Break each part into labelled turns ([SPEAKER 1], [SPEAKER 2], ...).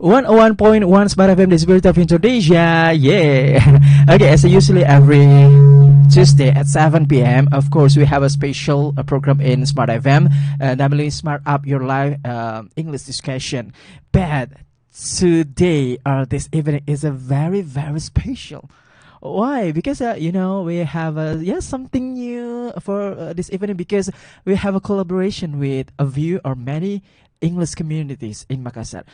[SPEAKER 1] 101.1 Smartfm, the spirit of Indonesia. Yeah. Okay, as usually every Tuesday at 7 p.m. Of course, we have a special program in Smart FM, namely Smart Up Your Life English discussion. But today, this evening is a very, very special. Why? Because we have something new for this evening, because we have a collaboration with a few or many English communities in Makassar.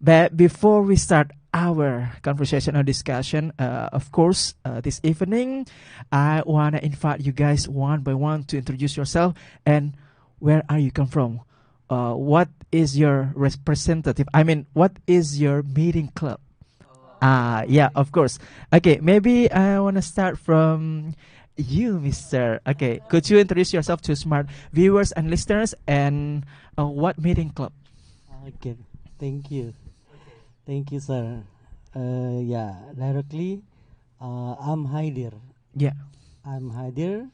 [SPEAKER 1] But before we start our conversation or discussion, of course, this evening, I want to invite you guys one by one to introduce yourself and where are you come from? What is your representative? I mean, what is your meeting club? Yeah, of course. Okay, maybe I want to start from you, Mister. Okay, could you introduce yourself to smart viewers and listeners and what meeting club?
[SPEAKER 2] Okay, thank you. Thank you, sir. Directly, I'm Haidir.
[SPEAKER 1] Yeah.
[SPEAKER 2] I'm Haidir.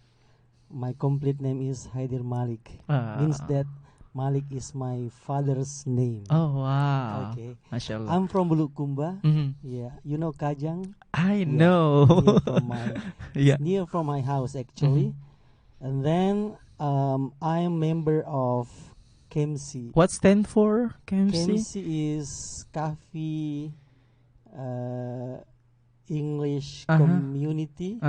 [SPEAKER 2] My complete name is Haidir Malik. Means that Malik is my father's name.
[SPEAKER 1] Oh, wow.
[SPEAKER 2] Okay.
[SPEAKER 1] Mashallah.
[SPEAKER 2] I'm from Bulukumba.
[SPEAKER 1] Mhm.
[SPEAKER 2] Yeah, you know Kajang?
[SPEAKER 1] I
[SPEAKER 2] Yeah,
[SPEAKER 1] know. Yeah.
[SPEAKER 2] Near from my house actually. And then I am member of KMC.
[SPEAKER 1] What stand for KMC?
[SPEAKER 2] KMC is Kafi English
[SPEAKER 1] Uh-huh.
[SPEAKER 2] Community.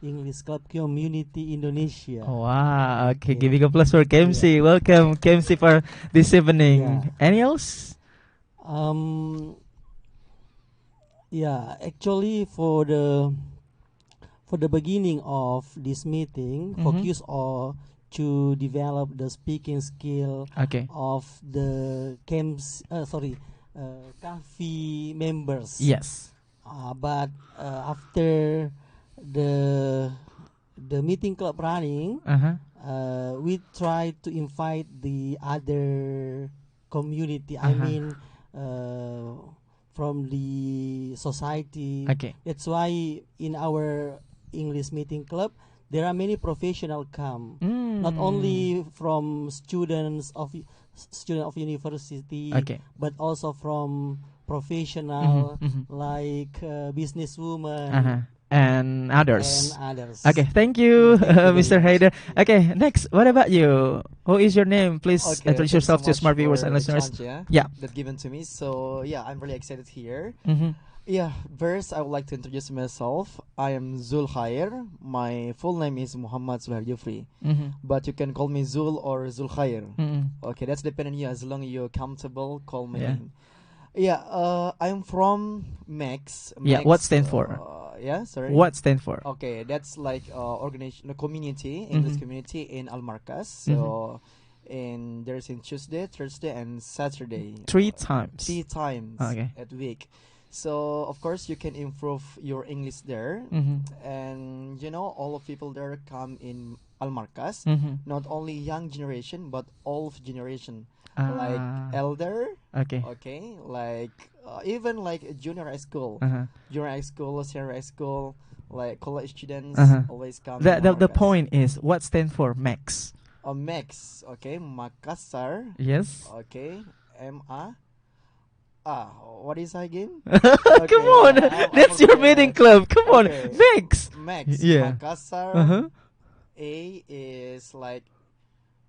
[SPEAKER 2] English Club Community Indonesia.
[SPEAKER 1] Oh, wow. Okay,
[SPEAKER 2] Yeah.
[SPEAKER 1] giving a plus for KMC. Welcome, KMC, for this evening.
[SPEAKER 2] Yeah.
[SPEAKER 1] Any else?
[SPEAKER 2] Actually for the beginning of this meeting, focus or to develop the speaking skill
[SPEAKER 1] Okay.
[SPEAKER 2] of the Kafi members.
[SPEAKER 1] Yes.
[SPEAKER 2] But after the meeting club running, we try to invite the other community. I mean, from the society.
[SPEAKER 1] Okay.
[SPEAKER 2] That's why in our English meeting club, there are many professional come. Not only from student of university,
[SPEAKER 1] Okay.
[SPEAKER 2] but also from professional like businesswoman
[SPEAKER 1] And others.
[SPEAKER 2] and others.
[SPEAKER 1] Okay, thank you,
[SPEAKER 2] Thank you very
[SPEAKER 1] Mr.
[SPEAKER 2] much.
[SPEAKER 1] Haider. Okay, next, what about you? Who is your name? Please
[SPEAKER 3] Okay,
[SPEAKER 1] introduce
[SPEAKER 3] thanks
[SPEAKER 1] yourself
[SPEAKER 3] so
[SPEAKER 1] to
[SPEAKER 3] much
[SPEAKER 1] smart viewers
[SPEAKER 3] for
[SPEAKER 1] and
[SPEAKER 3] the
[SPEAKER 1] listeners.
[SPEAKER 3] chance,
[SPEAKER 1] Yeah.
[SPEAKER 3] that given to me. So I'm really excited here.
[SPEAKER 1] Mm-hmm.
[SPEAKER 3] First I would like to introduce myself. I am Zul Khair. My full name is Muhammad Zuhair Jufri, but you can call me Zul or Zul Khair. Okay, that's depending on you. As long as you're comfortable, call me. I'm from Max.
[SPEAKER 1] Yeah, what stand for?
[SPEAKER 3] Sorry.
[SPEAKER 1] What stand for?
[SPEAKER 3] Okay, that's like organization, community, English community in Almarcas. So, and there's in Tuesday, Thursday, and Saturday.
[SPEAKER 1] 3 times.
[SPEAKER 3] 3 times
[SPEAKER 1] Okay.
[SPEAKER 3] at week. So of course you can improve your English there, and all of people there come in Almarcas. Not only young generation but all generation, like elder.
[SPEAKER 1] Okay.
[SPEAKER 3] Okay, like even like junior high school, junior high school, senior high school, like college students always come.
[SPEAKER 1] The point is, what stand for Max?
[SPEAKER 3] Max. Okay, Makassar.
[SPEAKER 1] Yes.
[SPEAKER 3] Okay, MA. What is again?
[SPEAKER 1] Come on, that's your meeting club. Come on,
[SPEAKER 3] Okay.
[SPEAKER 1] Max.
[SPEAKER 3] Max.
[SPEAKER 1] Yeah.
[SPEAKER 3] Makassar. A is like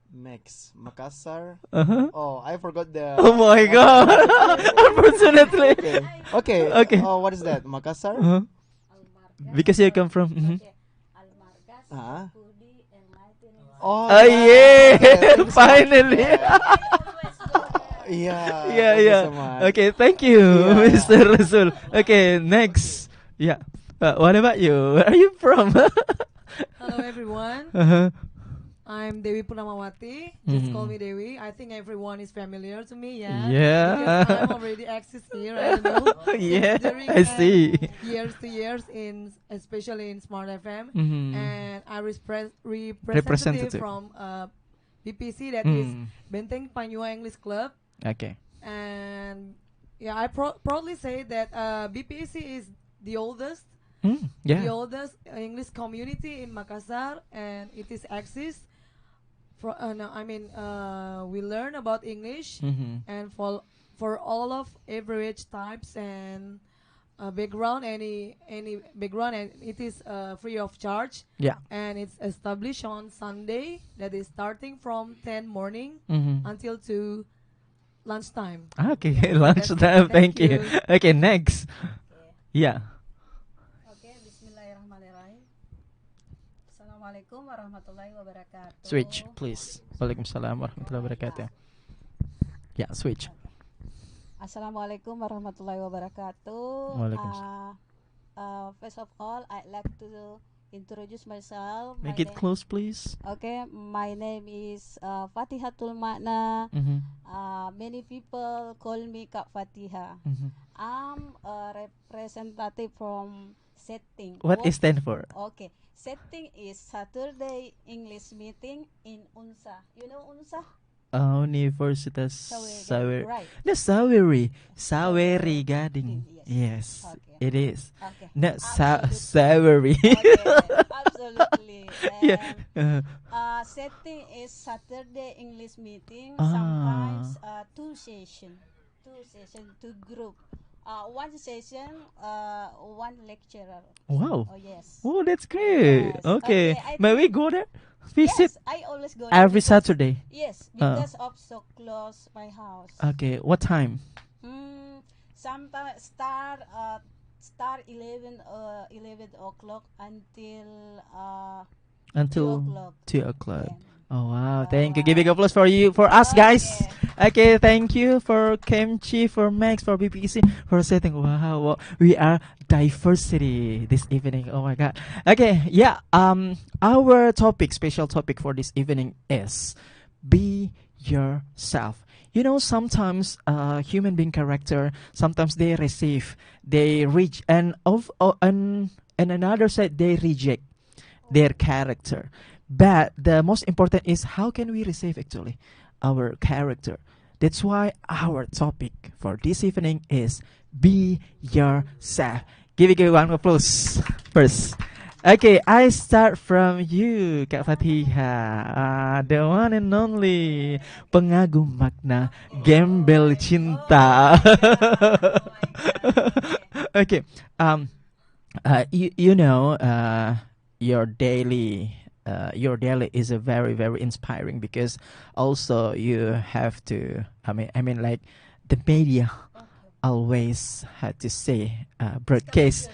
[SPEAKER 3] Max. Makassar. Oh, I forgot the.
[SPEAKER 1] Oh my God! Unfortunately.
[SPEAKER 3] Okay. Oh, what is that? Makassar.
[SPEAKER 1] Because you come from.
[SPEAKER 3] Oh,
[SPEAKER 1] Yeah!
[SPEAKER 3] thank you so
[SPEAKER 1] Finally.
[SPEAKER 3] Yeah.
[SPEAKER 1] Yeah,
[SPEAKER 3] Thank you
[SPEAKER 1] yeah.
[SPEAKER 3] so much.
[SPEAKER 1] Okay, thank you,
[SPEAKER 3] Yeah.
[SPEAKER 1] Mr. Rasul. Okay, next. Yeah. What about you? Where are you from?
[SPEAKER 4] Hello everyone, I'm Dewi Purnamawati. Just call me Dewi. I think everyone is familiar to me, yeah?
[SPEAKER 1] Yeah.
[SPEAKER 4] Because I'm already exist here, I don't know.
[SPEAKER 1] Yeah,
[SPEAKER 4] During
[SPEAKER 1] I see.
[SPEAKER 4] years to years, especially in Smart FM. And I representative
[SPEAKER 1] Representative.
[SPEAKER 4] from BPC, that is Benteng Panyua English Club.
[SPEAKER 1] Okay.
[SPEAKER 4] And yeah, I proudly say that BPC is the oldest
[SPEAKER 1] Yeah.
[SPEAKER 4] the oldest English community in Makassar, and it is exists. We learn about English, and for all of average types and background, any background, and it is free of charge.
[SPEAKER 1] Yeah.
[SPEAKER 4] And it's established on Sunday, that is starting from 10 morning
[SPEAKER 1] Mm-hmm.
[SPEAKER 4] until to lunchtime.
[SPEAKER 1] Okay,
[SPEAKER 4] That's it.
[SPEAKER 1] lunchtime. Thank you.
[SPEAKER 4] you.
[SPEAKER 1] Okay, next.
[SPEAKER 5] Okay.
[SPEAKER 1] Yeah.
[SPEAKER 5] Oke, bismillahirrahmanirrahim. Assalamualaikum warahmatullahi wabarakatuh.
[SPEAKER 1] Switch, please. Waalaikumsalam warahmatullahi wabarakatuh. Yeah, switch.
[SPEAKER 5] Assalamualaikum warahmatullahi wabarakatuh.
[SPEAKER 1] Waalaikumsalam.
[SPEAKER 5] First of all, I'd like to introduce myself.
[SPEAKER 1] Make it close, please.
[SPEAKER 5] Okay, my name is Fatihatul Makna.
[SPEAKER 1] Mm-hmm.
[SPEAKER 5] Many people call me Kak Fatiha.
[SPEAKER 1] Mm-hmm.
[SPEAKER 5] I'm a representative from setting.
[SPEAKER 1] What is stand for?
[SPEAKER 5] Okay, setting is Saturday English meeting in UNSA. You know UNSA?
[SPEAKER 1] Universitas Saweri.
[SPEAKER 5] Right.
[SPEAKER 1] No, Saweri Gading. Yes,
[SPEAKER 5] Okay.
[SPEAKER 1] it is.
[SPEAKER 5] Okay.
[SPEAKER 1] No,
[SPEAKER 5] Absolutely.
[SPEAKER 1] Saweri.
[SPEAKER 5] Okay, absolutely.
[SPEAKER 1] Yeah.
[SPEAKER 5] Setting is Saturday English meeting.
[SPEAKER 1] Ah.
[SPEAKER 5] Sometimes two session, two group. One session, one lecturer.
[SPEAKER 1] Wow.
[SPEAKER 5] Oh yes.
[SPEAKER 1] Oh, that's great.
[SPEAKER 5] Yes.
[SPEAKER 1] Okay.
[SPEAKER 5] Okay,
[SPEAKER 1] May we go there? Visit
[SPEAKER 5] Yes, I always go there
[SPEAKER 1] every
[SPEAKER 5] because-
[SPEAKER 1] Saturday.
[SPEAKER 5] Yes, because of so close my house.
[SPEAKER 1] Okay. What time?
[SPEAKER 5] Sometimes start 11 o'clock until
[SPEAKER 1] Until
[SPEAKER 5] 2 o'clock.
[SPEAKER 1] 2 o'clock.
[SPEAKER 5] Yeah.
[SPEAKER 1] Oh wow! Thank you. Giving applause for you, for us, guys. Okay, thank you for Kimchi, for Max, for BPC, for setting. Wow, we are diversity this evening. Oh my God. Okay, yeah. Our topic, special topic for this evening is be yourself. You know, sometimes human being character, sometimes they receive, they reach, and another side they reject their character. But the most important is how can we receive actually our character. That's why our topic for this evening is be yourself. Give it one applause first. Okay, I start from you, Kak Fatiha. The one and only pengagum makna, gembel cinta. Okay, you know, your daily is a very very inspiring because also you have to I mean like the media always had to say broadcast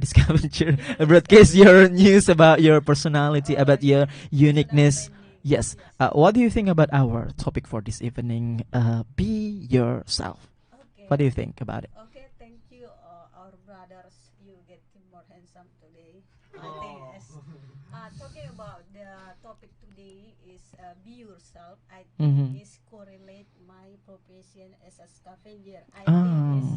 [SPEAKER 1] scavenger broadcast your news about your personality, about your uniqueness. Yes. What do you think about our topic for this evening? Be yourself.
[SPEAKER 5] Okay.
[SPEAKER 1] What do you think about it?
[SPEAKER 5] Okay, thank you, our brothers. You get more handsome today. I think as talking about the topic today is be yourself. I think
[SPEAKER 1] Mhm.
[SPEAKER 5] is correlate my profession as a scavenger. I
[SPEAKER 1] Ah.
[SPEAKER 5] think is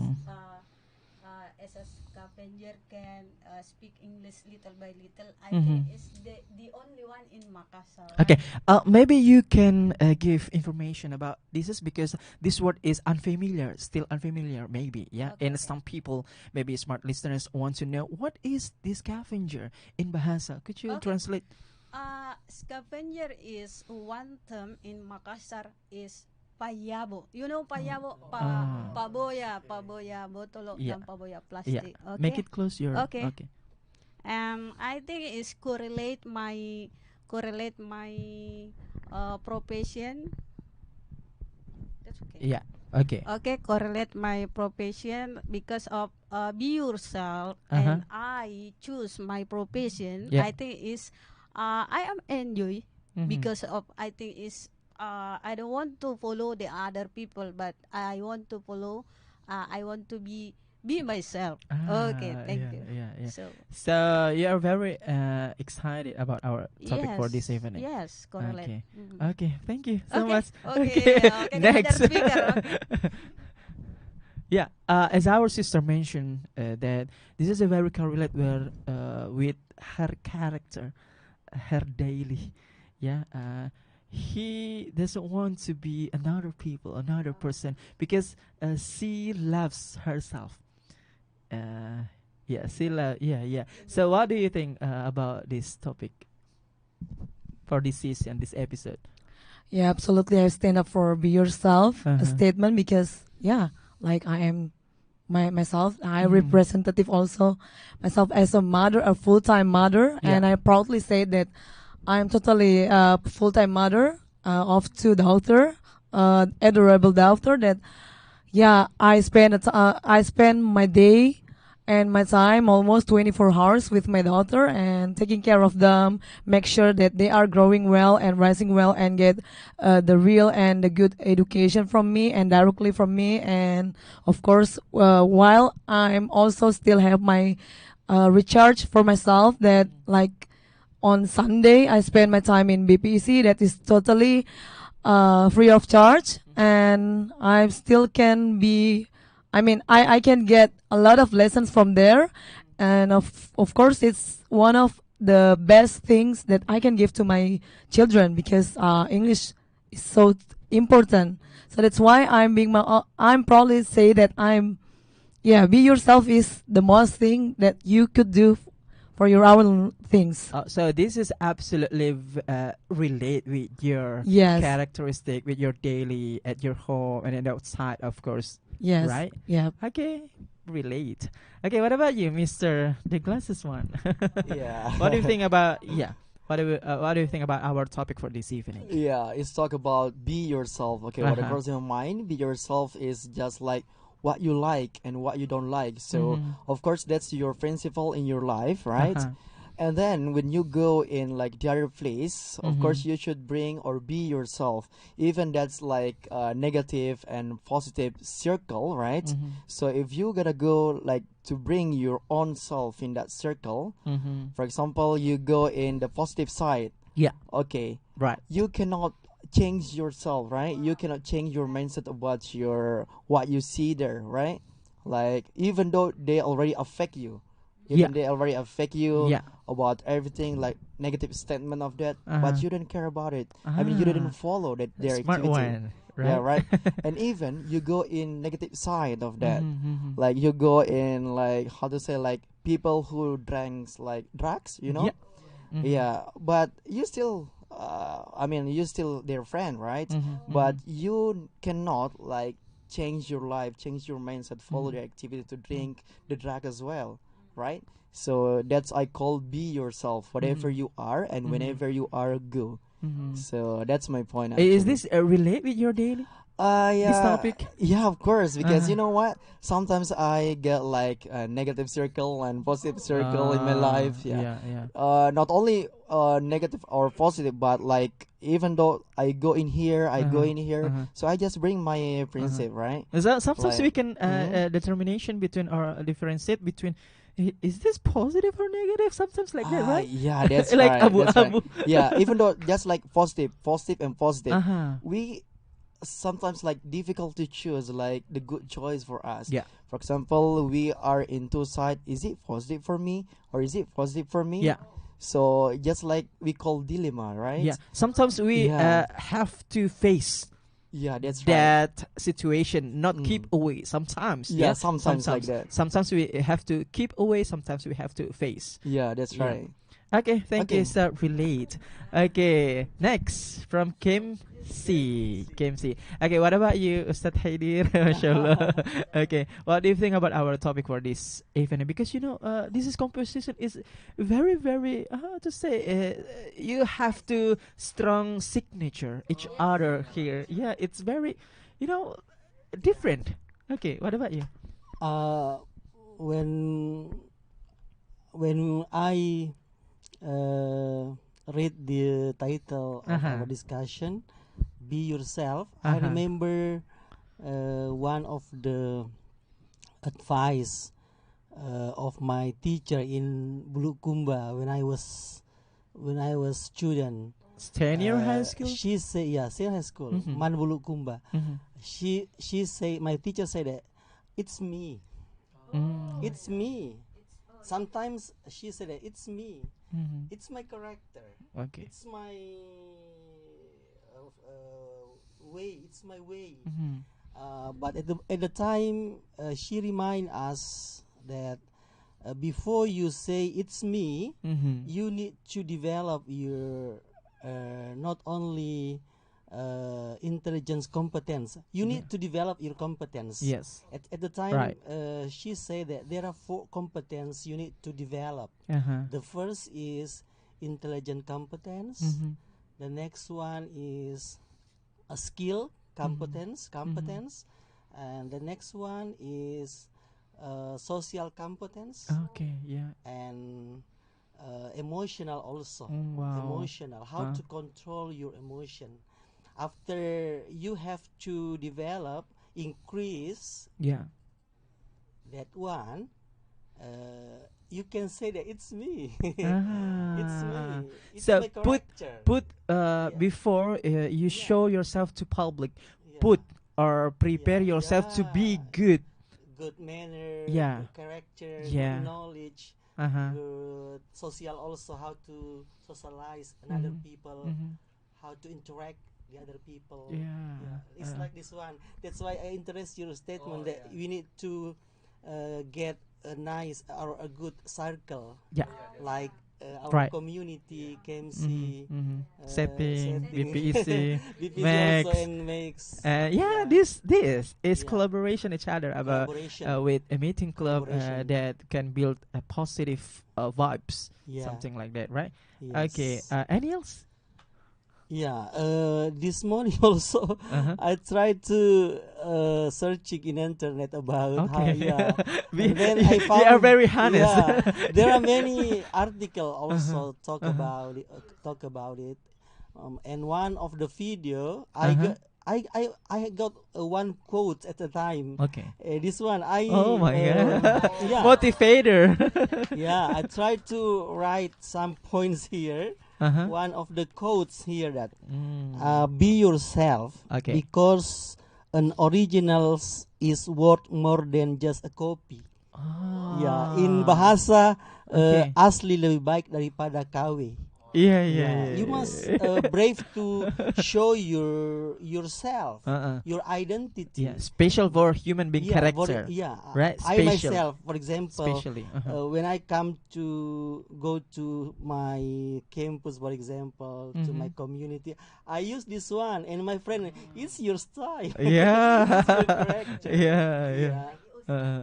[SPEAKER 5] as a scavenger can speak English little by little. I think is the only one in Makassar.
[SPEAKER 1] Okay, maybe you can give information about this is because this word is unfamiliar, still unfamiliar, maybe, yeah.
[SPEAKER 5] Okay,
[SPEAKER 1] And
[SPEAKER 5] okay.
[SPEAKER 1] some people, maybe smart listeners, want to know what is this scavenger in Bahasa. Could you
[SPEAKER 5] Okay.
[SPEAKER 1] translate?
[SPEAKER 5] Scavenger is one term in Makassar is payabo. You know payabo, paboya botol
[SPEAKER 1] Yeah.
[SPEAKER 5] dan paboya
[SPEAKER 1] Yeah,
[SPEAKER 5] plastic. Okay.
[SPEAKER 1] make it close your.
[SPEAKER 5] Okay.
[SPEAKER 1] Okay.
[SPEAKER 5] I think it's correlate my profession. That's okay.
[SPEAKER 1] Yeah. Okay.
[SPEAKER 5] Okay, correlate my profession because of be yourself,
[SPEAKER 1] Uh-huh.
[SPEAKER 5] and I choose my profession.
[SPEAKER 1] Yeah.
[SPEAKER 5] I think is I am enjoy
[SPEAKER 1] Mhm.
[SPEAKER 5] because of I think is I don't want to follow the other people, but I want to follow. I want to be myself. Okay, thank
[SPEAKER 1] yeah,
[SPEAKER 5] you.
[SPEAKER 1] Yeah.
[SPEAKER 5] So
[SPEAKER 1] You are very excited about our topic for this evening.
[SPEAKER 5] Yes, correlate.
[SPEAKER 1] Okay.
[SPEAKER 5] Mhm.
[SPEAKER 1] Okay. Thank you so
[SPEAKER 5] Okay,
[SPEAKER 1] much.
[SPEAKER 5] okay, okay,
[SPEAKER 1] Next.
[SPEAKER 5] another speaker, okay.
[SPEAKER 1] Yeah. As our sister mentioned, that this is a very correlate with her character, her daily. Yeah. He doesn't want to be another person because she loves herself. Yeah. So what do you think about this topic for this season, this episode?
[SPEAKER 4] Yeah, absolutely. I stand up for be yourself, a
[SPEAKER 1] Uh-huh.
[SPEAKER 4] statement, because yeah, like I am myself. I representative also myself as a mother, a full-time mother, and I proudly say that I'm totally a full-time mother of two daughter, adorable daughter. That I spend my day and my time almost 24 hours with my daughter and taking care of them, make sure that they are growing well and rising well and get the real and the good education from me and directly from me. And of course, while I'm also still have my recharge for myself, that like on Sunday I spend my time in BPC, that is totally free of charge, and I still can be. I mean, I can get a lot of lessons from there, and of course, it's one of the best things that I can give to my children, because English is so important. So that's why I'm probably say that be yourself is the most thing that you could do for your own things.
[SPEAKER 1] So this is absolutely relate with your
[SPEAKER 4] Yes.
[SPEAKER 1] characteristic, with your daily at your home and then outside, of course.
[SPEAKER 4] Yes.
[SPEAKER 1] Right?
[SPEAKER 4] Yeah.
[SPEAKER 1] Okay. Relate. Okay. What about you, Mister the Glasses one?
[SPEAKER 3] Yeah.
[SPEAKER 1] What do you think about? Yeah. What do you think about our topic for this evening?
[SPEAKER 3] Yeah, it's talk about be yourself. Okay, what occurs in your mind, be yourself is just like what you like and what you don't like. So of course that's your principle in your life, right? And then when you go in like the other place, of course you should bring or be yourself. Even that's like negative and positive circle, right? So if you gotta go like to bring your own self in that circle, for example, you go in the positive side.
[SPEAKER 1] Yeah.
[SPEAKER 3] Okay.
[SPEAKER 1] Right.
[SPEAKER 3] You cannot change yourself, right? You cannot change your mindset about what you see there, right? Like even though they already affect you, they already affect you about everything, like negative statement of that, but you don't care about it. I mean, you didn't follow that their
[SPEAKER 1] Smart
[SPEAKER 3] activity.
[SPEAKER 1] one, right?
[SPEAKER 3] Yeah, right. And even you go in negative side of that, like you go in like how to say, like people who drinks like drugs, you know? Yeah, but you still I mean, you still their friend, right? But you cannot like change your life, change your mindset, follow the activity to drink the drug as well, right? So that's I call be yourself, whatever you are and whenever you are, go. So that's my point. Actually.
[SPEAKER 1] Is this relate with your daily?
[SPEAKER 3] Yeah,
[SPEAKER 1] This topic?
[SPEAKER 3] yeah, of course, because you know what? Sometimes I get like a negative circle and positive circle in my life. Yeah. Not only negative or positive, but like even though I go in here, so I just bring my principle, right?
[SPEAKER 1] So sometimes
[SPEAKER 3] Like,
[SPEAKER 1] we can determination between or differentiate between. Is this positive or negative? Sometimes like that, right?
[SPEAKER 3] Yeah, that's
[SPEAKER 1] like
[SPEAKER 3] right.
[SPEAKER 1] abu
[SPEAKER 3] That's
[SPEAKER 1] abu.
[SPEAKER 3] right. Yeah, even though just like positive and positive, we sometimes like difficult to choose like the good choice for us.
[SPEAKER 1] Yeah.
[SPEAKER 3] For example, we are in two sides. Is it positive for me or is it positive for me?
[SPEAKER 1] Yeah.
[SPEAKER 3] So just like we call dilemma, right?
[SPEAKER 1] Yeah. Sometimes we
[SPEAKER 3] Yeah.
[SPEAKER 1] have to face
[SPEAKER 3] Yeah, that's right.
[SPEAKER 1] that situation, not keep away. Sometimes.
[SPEAKER 3] Yeah, sometimes like that.
[SPEAKER 1] Sometimes we have to keep away. Sometimes we have to face.
[SPEAKER 3] Yeah, that's
[SPEAKER 1] Yeah.
[SPEAKER 3] right.
[SPEAKER 1] Okay, thank you,
[SPEAKER 3] Okay.
[SPEAKER 1] sir. Relate. Okay, next from Kim C. Kim C. Okay, what about you, Ustad Haidir? Mashallah. Okay, what do you think about our topic for this evening? Because you know, this is composition is very, very how to say. You have to strong signature each other here. Yeah, it's very, you know, different. Okay, what about you?
[SPEAKER 2] When I read the title of our discussion, be yourself, I remember one of the advice of my teacher in Bulukumba when I was student.
[SPEAKER 1] Senior high school.
[SPEAKER 2] She say, yeah, senior high school, Man Bulukumba. She say, my teacher said that it's me. It's me. Sometimes she said that it's me. It's my character.
[SPEAKER 1] Okay.
[SPEAKER 2] It's my way. It's my way. But at the time, she remind us that before you say it's me, you need to develop your not only intelligence competence. You need to develop your competence.
[SPEAKER 1] Yes.
[SPEAKER 2] At the time,
[SPEAKER 1] Right.
[SPEAKER 2] she said that there are 4 competence you need to develop.
[SPEAKER 1] Uh-huh.
[SPEAKER 2] The first is intelligent competence.
[SPEAKER 1] Mm-hmm.
[SPEAKER 2] The next one is a skill competence, and the next one is social competence
[SPEAKER 1] Okay. Yeah.
[SPEAKER 2] and emotional also.
[SPEAKER 1] Wow.
[SPEAKER 2] Emotional, how to control your emotion. After you have to develop, increase
[SPEAKER 1] Yeah.
[SPEAKER 2] that one, you can say that it's me.
[SPEAKER 1] Ah.
[SPEAKER 2] It's me. It's
[SPEAKER 1] So
[SPEAKER 2] my character.
[SPEAKER 1] put
[SPEAKER 2] Yeah.
[SPEAKER 1] before you show yourself to public,
[SPEAKER 2] Yeah.
[SPEAKER 1] put or prepare
[SPEAKER 2] Yeah,
[SPEAKER 1] yourself to be
[SPEAKER 2] yeah.
[SPEAKER 1] good.
[SPEAKER 2] Good manner,
[SPEAKER 1] Yeah.
[SPEAKER 2] good character,
[SPEAKER 1] Yeah.
[SPEAKER 2] good knowledge,
[SPEAKER 1] Uh-huh.
[SPEAKER 2] good social also, how to socialize another people,
[SPEAKER 1] Mm-hmm.
[SPEAKER 2] how to interact the other people.
[SPEAKER 1] Yeah.
[SPEAKER 2] It's like this one. That's why I interest your statement that we need to get a nice or a good circle,
[SPEAKER 1] Yeah.
[SPEAKER 2] like our
[SPEAKER 1] Right.
[SPEAKER 2] community, KMC,
[SPEAKER 1] Mm-hmm. Setting, BPEC,
[SPEAKER 2] BPC
[SPEAKER 1] Max.
[SPEAKER 2] also, and makes.
[SPEAKER 1] Yeah, this is
[SPEAKER 2] Yeah.
[SPEAKER 1] collaboration each other about
[SPEAKER 2] Collaboration.
[SPEAKER 1] with a meeting club
[SPEAKER 2] Collaboration.
[SPEAKER 1] that can build a positive vibes,
[SPEAKER 2] Yeah.
[SPEAKER 1] something like that, right?
[SPEAKER 2] Yes.
[SPEAKER 1] Okay. Any else?
[SPEAKER 2] Yeah, this morning also
[SPEAKER 1] Uh-huh.
[SPEAKER 2] I tried to searching in internet about how,
[SPEAKER 1] Okay.
[SPEAKER 2] yeah,
[SPEAKER 1] we,
[SPEAKER 2] and then I found
[SPEAKER 1] we are very honest.
[SPEAKER 2] Yeah, there are many article also talk
[SPEAKER 1] Uh-huh.
[SPEAKER 2] talk about it, and one of the video
[SPEAKER 1] Uh-huh.
[SPEAKER 2] I got one quote at a time.
[SPEAKER 1] Okay.
[SPEAKER 2] This one I
[SPEAKER 1] Oh my god.
[SPEAKER 2] yeah.
[SPEAKER 1] Motivator.
[SPEAKER 2] Yeah, I tried to write some points here.
[SPEAKER 1] Uh-huh.
[SPEAKER 2] One of the quotes here that
[SPEAKER 1] Mm.
[SPEAKER 2] be yourself,
[SPEAKER 1] Okay.
[SPEAKER 2] because an original is worth more than just a copy. Ya, in bahasa
[SPEAKER 1] Okay.
[SPEAKER 2] asli lebih baik daripada KW.
[SPEAKER 1] Yeah, yeah,
[SPEAKER 2] Yeah,
[SPEAKER 1] yeah.
[SPEAKER 2] you must brave to show yourself,
[SPEAKER 1] Uh-uh.
[SPEAKER 2] your identity.
[SPEAKER 1] Yeah, special for human being character. Right?
[SPEAKER 2] I
[SPEAKER 1] Special.
[SPEAKER 2] myself, for example,
[SPEAKER 1] Especially. Uh-huh.
[SPEAKER 2] when I come to go to my campus, for example, to my community, I use this one, and my friend, it's your style.
[SPEAKER 1] Yeah.
[SPEAKER 2] It's your character.
[SPEAKER 1] Yeah.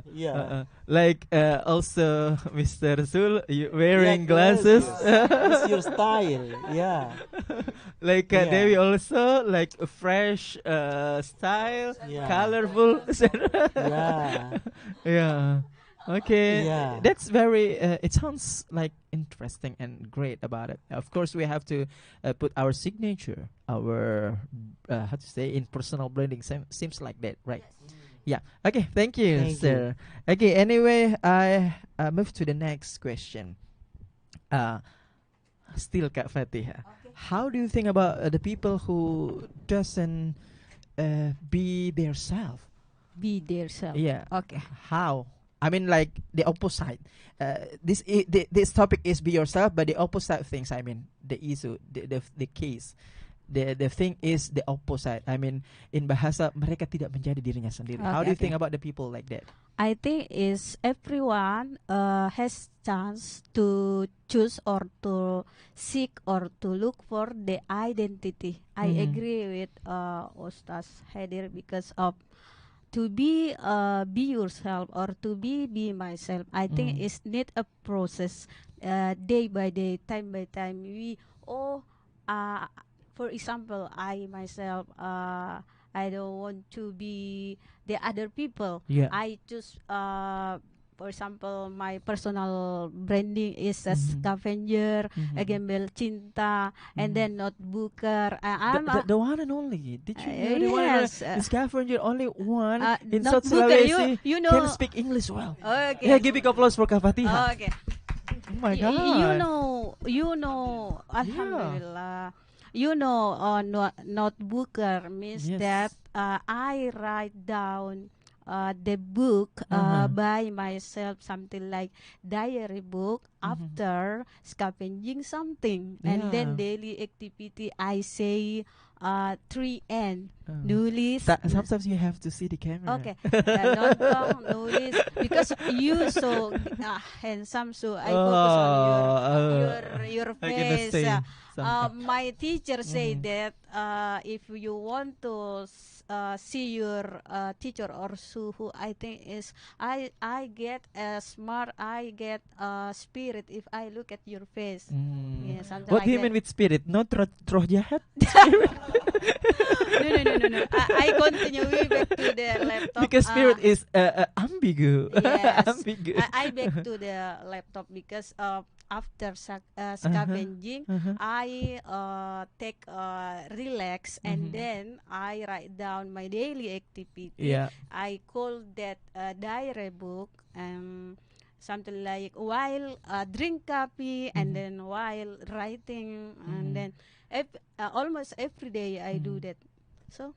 [SPEAKER 2] Yeah.
[SPEAKER 1] Like also Mr. Zul, you wearing
[SPEAKER 2] Yeah,
[SPEAKER 1] glasses.
[SPEAKER 2] It's your style. Yeah.
[SPEAKER 1] Like
[SPEAKER 2] Yeah.
[SPEAKER 1] Dewi also like a fresh style,
[SPEAKER 2] Yeah.
[SPEAKER 1] colorful.
[SPEAKER 2] Yeah.
[SPEAKER 1] Yeah. Okay.
[SPEAKER 2] Yeah.
[SPEAKER 1] That's very. It sounds like interesting and great about it. Of course, we have to put our signature, our how to say in personal branding. Seems like that, right? Yeah. Okay. Thank you,
[SPEAKER 2] Thank
[SPEAKER 1] sir. Okay. Anyway, I move to the next question. Still, Kak Fatih. How do you think about the people who doesn't be their self?
[SPEAKER 5] Be their self.
[SPEAKER 1] Yeah.
[SPEAKER 5] Okay.
[SPEAKER 1] How? I mean, like the opposite. This topic is be yourself, but the opposite things. I mean, the issue, the case, the thing is the opposite. I mean, in bahasa mereka tidak menjadi dirinya sendiri. How do you
[SPEAKER 5] Okay.
[SPEAKER 1] think about the people like that?
[SPEAKER 5] I think is everyone has chance to choose or to seek or to look for the identity. I
[SPEAKER 1] Mhm.
[SPEAKER 5] agree with Ustaz Hadir because of to be yourself or to be myself. I think
[SPEAKER 1] Mm.
[SPEAKER 5] it's need a process, day by day, time by time. We for example, I myself I don't want to be the other people.
[SPEAKER 1] Yeah.
[SPEAKER 5] I choose for example, my personal branding is a
[SPEAKER 1] Mhm.
[SPEAKER 5] scavenger,
[SPEAKER 1] Mhm.
[SPEAKER 5] a gembel cinta, and
[SPEAKER 1] Mhm.
[SPEAKER 5] then notebooker. I'm
[SPEAKER 1] The one and only. Did you know the one and only?
[SPEAKER 5] yes,
[SPEAKER 1] The scavenger only one in South
[SPEAKER 5] notebooker.
[SPEAKER 1] Sulawesi
[SPEAKER 5] You know.
[SPEAKER 1] can speak English well.
[SPEAKER 5] Okay.
[SPEAKER 1] Yeah, give big applause for Kak Fatihah.
[SPEAKER 5] Okay.
[SPEAKER 1] Oh my god.
[SPEAKER 5] You know, Alhamdulillah. You know, notebooker means
[SPEAKER 1] Yes.
[SPEAKER 5] that I write down the book by myself, something like diary book after scavenging something, and then
[SPEAKER 1] Yeah.
[SPEAKER 5] daily activity. I say 3N. Nulis.
[SPEAKER 1] Sometimes you have to see the camera.
[SPEAKER 5] Okay, nonton, nulis, because you so handsome, so I focus on your
[SPEAKER 1] I cannot
[SPEAKER 5] face.
[SPEAKER 1] say something.
[SPEAKER 5] My teacher say that if you want to see your teacher or who I think is I get smart, I get spirit if I look at your face. Yeah, something
[SPEAKER 1] What
[SPEAKER 5] like
[SPEAKER 1] do you
[SPEAKER 5] that.
[SPEAKER 1] mean with spirit? Not roh jahat?
[SPEAKER 5] No. I continue back to the laptop.
[SPEAKER 1] Because spirit is ambigu.
[SPEAKER 5] Yes,
[SPEAKER 1] Ambigu.
[SPEAKER 5] I back to the laptop because after scavenging, I take relax and then I write down my daily activity.
[SPEAKER 1] Yeah.
[SPEAKER 5] I call that diary book something like while drink coffee and then while writing and then almost every day I do that. So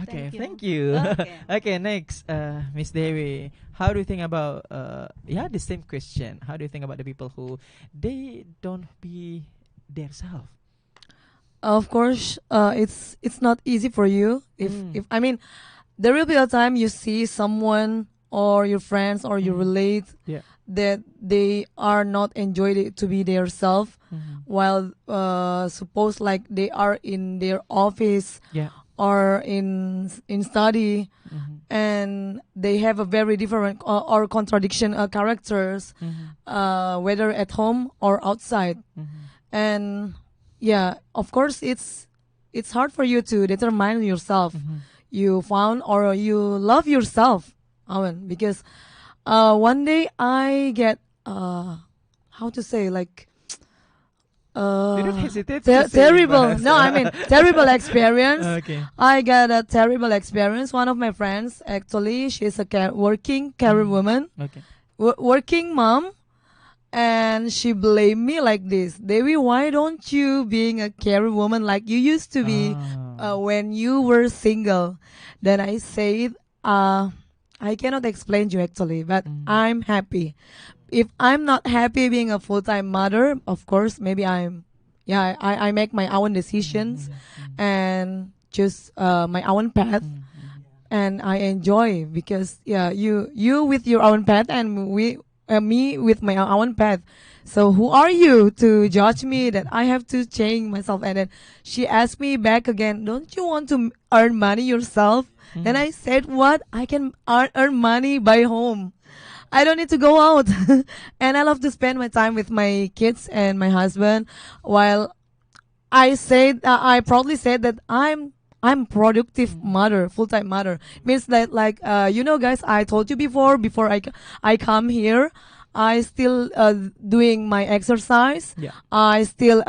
[SPEAKER 1] Okay,
[SPEAKER 5] thank
[SPEAKER 1] thank
[SPEAKER 5] you.
[SPEAKER 1] you.
[SPEAKER 5] Okay.
[SPEAKER 1] Okay, next, Miss Dewi, how do you think about the same question? How do you think about the people who they don't be their self?
[SPEAKER 4] Of course, it's not easy for you. If I mean, there will be a time you see someone or your friends or you relate
[SPEAKER 1] Yeah.
[SPEAKER 4] that they are not enjoyed it to be their self, while suppose like they are in their office
[SPEAKER 1] Yeah.
[SPEAKER 4] or in study, and they have a very different or contradiction characters, whether at home or outside. And yeah, of course it's hard for you to determine yourself. You found or you love yourself, Awan, because one day I get how to say, like
[SPEAKER 1] You don't hesitate to say
[SPEAKER 4] terrible.
[SPEAKER 1] bahasa.
[SPEAKER 4] No, I mean terrible experience.
[SPEAKER 1] Okay.
[SPEAKER 4] I got a terrible experience. One of my friends, actually, she's a working career woman,
[SPEAKER 1] Okay.
[SPEAKER 4] working mom, and she blamed me like this. Dewi, why don't you being a career woman like you used to be when you were single? Then I said, I cannot explain you actually, but I'm happy. If I'm not happy being a full-time mother, of course, maybe I make my own decisions and choose my own path, and I enjoy because you with your own path and me with my own path. So who are you to judge me that I have to change myself? And then she asked me back again, don't you want to earn money yourself? Then I said, what? I can earn money by home. I don't need to go out. And I love to spend my time with my kids and my husband. While I proudly said that I'm productive mother, full-time mother. Means that like guys, I told you before I come here, I still doing my exercise.
[SPEAKER 1] Yeah.
[SPEAKER 4] I still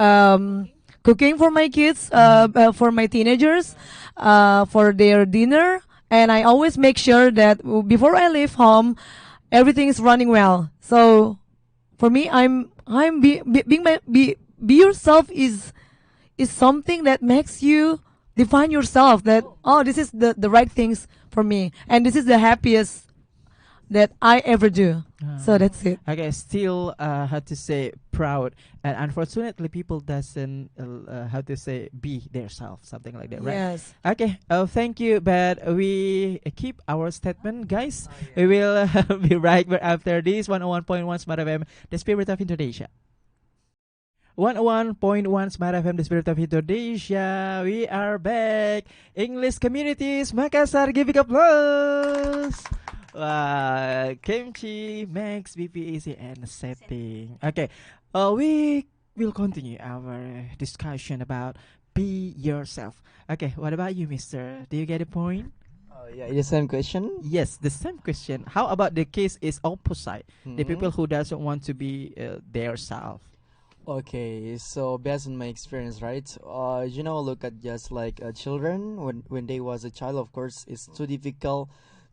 [SPEAKER 4] cooking for my kids, for my teenagers, for their dinner, and I always make sure that before I leave home, everything is running well. So for me, be yourself is something that makes you define yourself, that this is the right things for me, and this is the happiest that I ever do. So that's it.
[SPEAKER 1] Okay, still how to say proud, and unfortunately people doesn't how to say be their self, something like that, right?
[SPEAKER 4] Yes.
[SPEAKER 1] Okay, thank you, but we keep our statement, guys. We will be right back after this 101.1 Smart FM, the spirit of Indonesia. 101.1 Smart FM, the spirit of Indonesia. We are back. English communities, Makassar, give it applause. Kimchi, Max, BP, easy, and setting. Okay, we will continue our discussion about be yourself. Okay, what about you, mister? Do you get a point?
[SPEAKER 3] Yeah, the same question.
[SPEAKER 1] Yes, the same question. How about the case is opposite? The people who doesn't want to be their self.
[SPEAKER 3] Okay, so based on my experience, right? Look at just like children when they was a child. Of course, it's too difficult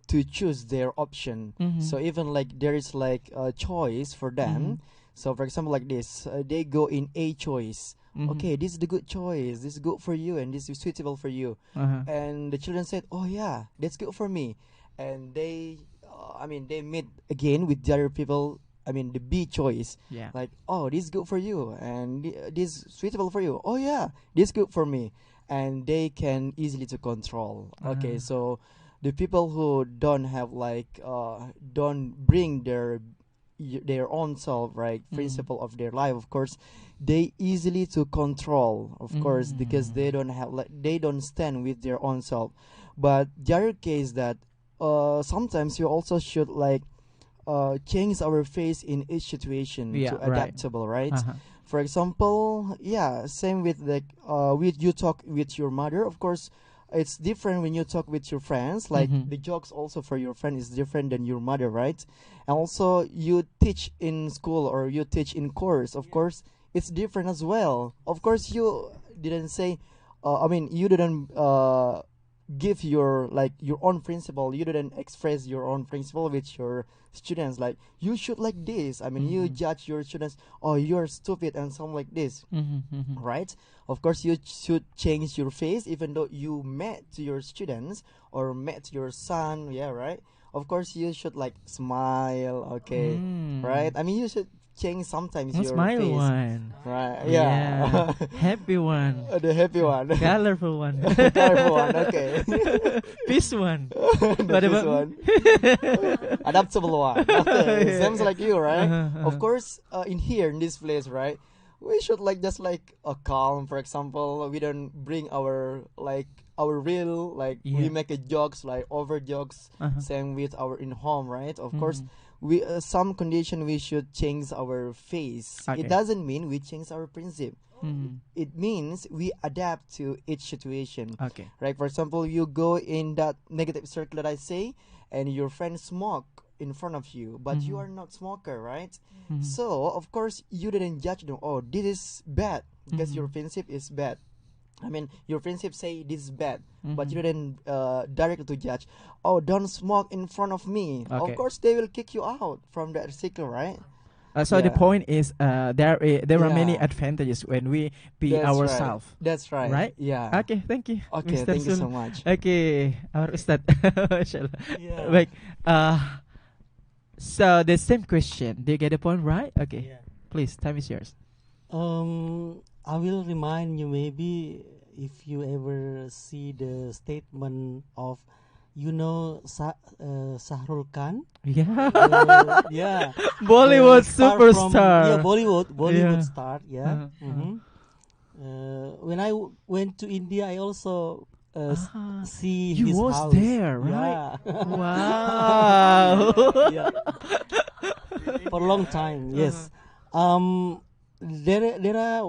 [SPEAKER 3] to choose their option. So even like there is like a choice for them. So for example, like this, they go in a choice. Okay, this is the good choice. This is good for you, and this is suitable for you. And the children said, "Oh yeah, that's good for me." And they meet again with the other people. The B choice.
[SPEAKER 1] Yeah.
[SPEAKER 3] Like, oh, this is good for you, and this is suitable for you. Oh yeah, this is good for me, and they can easily to control. Okay, so the people who don't have like don't bring their their own self, right? Principle of their life, of course, they easily to control, of course, because they don't have they don't stand with their own self. But the other case that sometimes you also should change our face in each situation to adaptable, right? For example, same with with you talk with your mother, of course. It's different when you talk with your friends. The jokes also for your friend is different than your mother, right? And also you teach in school or you teach in course. Of course, it's different as well. Of course, you didn't say. You didn't give your your own principle. You didn't express your own principle with your students. Like you should like this. You judge your students. Oh, you're stupid and something like this, right? Of course, you should change your face, even though you met to your students or met your son. Yeah, right. Of course, you should smile. Okay, right. You should change sometimes your
[SPEAKER 1] smile
[SPEAKER 3] face.
[SPEAKER 1] one.
[SPEAKER 3] Right. Yeah.
[SPEAKER 1] Happy one.
[SPEAKER 3] The happy one.
[SPEAKER 1] Colorful one.
[SPEAKER 3] Colorful one. Okay.
[SPEAKER 1] Peace one.
[SPEAKER 3] The peace one. Adaptable one. Okay. Seems like you, right? Of course, in this place, right? We should just a calm. For example, we don't bring our real we make a jokes over jokes. Same with our in home, right? Of course, we some condition we should change our face. It doesn't mean we change our principle. It means we adapt to each situation.
[SPEAKER 1] Okay.
[SPEAKER 3] Right. For example, you go in that negative circle that I say, and your friend smoke in front of you, but you are not smoker, right? So of course you didn't judge them. Oh, this is bad because your friendship is bad. Your friendship say this is bad, but you didn't directly to judge. Oh, don't smoke in front of me.
[SPEAKER 1] Okay.
[SPEAKER 3] Of course they will kick you out from that circle, right?
[SPEAKER 1] So the point is, there are many advantages when we be ourselves.
[SPEAKER 3] Right. That's right.
[SPEAKER 1] Right?
[SPEAKER 3] Yeah.
[SPEAKER 1] Okay, thank you.
[SPEAKER 3] Okay,
[SPEAKER 1] Mr.
[SPEAKER 3] thank you
[SPEAKER 1] Sul.
[SPEAKER 3] so much.
[SPEAKER 1] Okay, our Ustad. Mashallah.
[SPEAKER 2] Yeah.
[SPEAKER 1] Baik. So the same question. Do you get the point, right? Okay.
[SPEAKER 2] Yeah.
[SPEAKER 1] Please, time is yours.
[SPEAKER 2] I will remind you, maybe if you ever see the statement of Shahrul Khan.
[SPEAKER 1] Yeah.
[SPEAKER 2] Yeah.
[SPEAKER 1] Bollywood
[SPEAKER 2] Star
[SPEAKER 1] superstar.
[SPEAKER 2] Bollywood star. Yeah.
[SPEAKER 1] Uh-huh.
[SPEAKER 2] When I went to India, I also see
[SPEAKER 1] You
[SPEAKER 2] his
[SPEAKER 1] was
[SPEAKER 2] house.
[SPEAKER 1] there, right?
[SPEAKER 2] Yeah.
[SPEAKER 1] Wow.
[SPEAKER 2] Yeah. For a long time. Yes. There are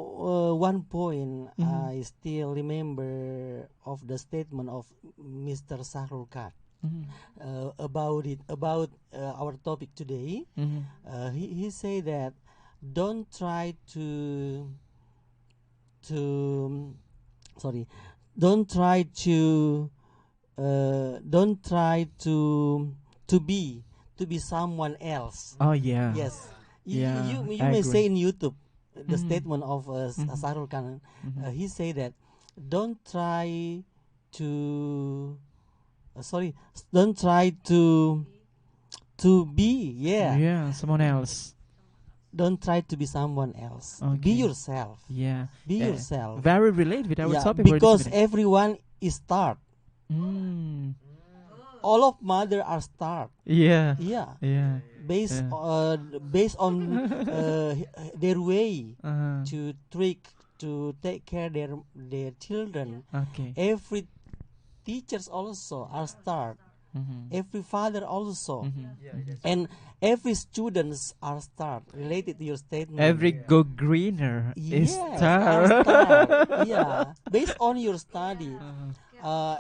[SPEAKER 2] one point I still remember of the statement of Mr. Shahrul Khan about our topic today. He said that don't try to don't try to be someone else.
[SPEAKER 1] Oh yeah.
[SPEAKER 2] Yes.
[SPEAKER 1] Yeah,
[SPEAKER 2] You
[SPEAKER 1] I
[SPEAKER 2] may
[SPEAKER 1] agree.
[SPEAKER 2] say in YouTube the statement of Shahrul Khan. He say that don't try to don't try to be
[SPEAKER 1] someone else.
[SPEAKER 2] don't try to be someone else. Be
[SPEAKER 1] Okay.
[SPEAKER 2] yourself.
[SPEAKER 1] Yeah.
[SPEAKER 2] Be yourself.
[SPEAKER 1] Very related with our
[SPEAKER 2] Yeah,
[SPEAKER 1] topic. for this
[SPEAKER 2] because
[SPEAKER 1] minute.
[SPEAKER 2] everyone is start. All of mother are start.
[SPEAKER 1] Yeah.
[SPEAKER 2] Yeah.
[SPEAKER 1] Yeah.
[SPEAKER 2] Based
[SPEAKER 1] Yeah.
[SPEAKER 2] on their way
[SPEAKER 1] Uh-huh.
[SPEAKER 2] to take care their children.
[SPEAKER 1] Okay.
[SPEAKER 2] Every teachers also are start. Every father also, and every students are start related to your statement.
[SPEAKER 1] Every go greener is
[SPEAKER 2] Yes,
[SPEAKER 1] star.
[SPEAKER 2] are start. Yeah, based on your study,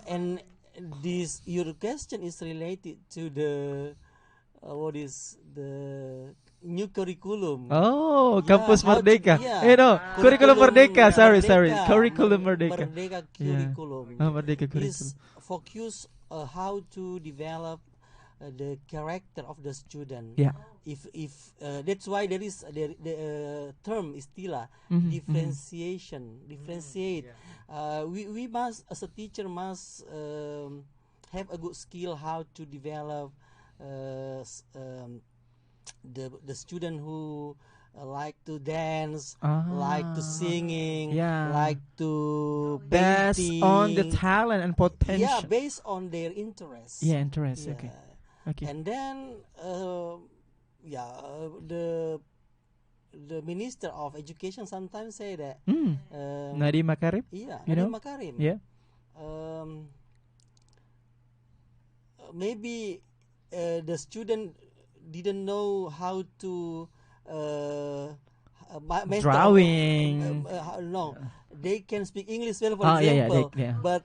[SPEAKER 2] and this your question is related to the what is the new curriculum.
[SPEAKER 1] Oh,
[SPEAKER 2] Yeah,
[SPEAKER 1] Kampus
[SPEAKER 2] how to-
[SPEAKER 1] Merdeka.
[SPEAKER 2] yeah.
[SPEAKER 1] Curriculum Merdeka. Sorry.
[SPEAKER 2] Merdeka.
[SPEAKER 1] Curriculum Merdeka.
[SPEAKER 2] Merdeka
[SPEAKER 1] Yeah.
[SPEAKER 2] curriculum.
[SPEAKER 1] Merdeka curriculum.
[SPEAKER 2] Is focus how to develop the character of the student.
[SPEAKER 1] Yeah.
[SPEAKER 2] If that's why there is the term istilah differentiate. We must, as a teacher, must have a good skill how to develop the student who like to dance, like to singing,
[SPEAKER 1] Yeah.
[SPEAKER 2] like to
[SPEAKER 1] Based
[SPEAKER 2] painting.
[SPEAKER 1] on the talent and potential.
[SPEAKER 2] Yeah, based on their interest.
[SPEAKER 1] Yeah, interest.
[SPEAKER 2] Yeah.
[SPEAKER 1] Okay. Okay.
[SPEAKER 2] And then the minister of education sometimes say that
[SPEAKER 1] Nadiem Makarim.
[SPEAKER 2] yeah,
[SPEAKER 1] You know?
[SPEAKER 2] Nadiem Makarim.
[SPEAKER 1] Yeah.
[SPEAKER 2] Maybe the student didn't know how to
[SPEAKER 1] Drawing.
[SPEAKER 2] no, they can speak English well, for
[SPEAKER 1] Oh, yeah,
[SPEAKER 2] example,
[SPEAKER 1] yeah.
[SPEAKER 2] but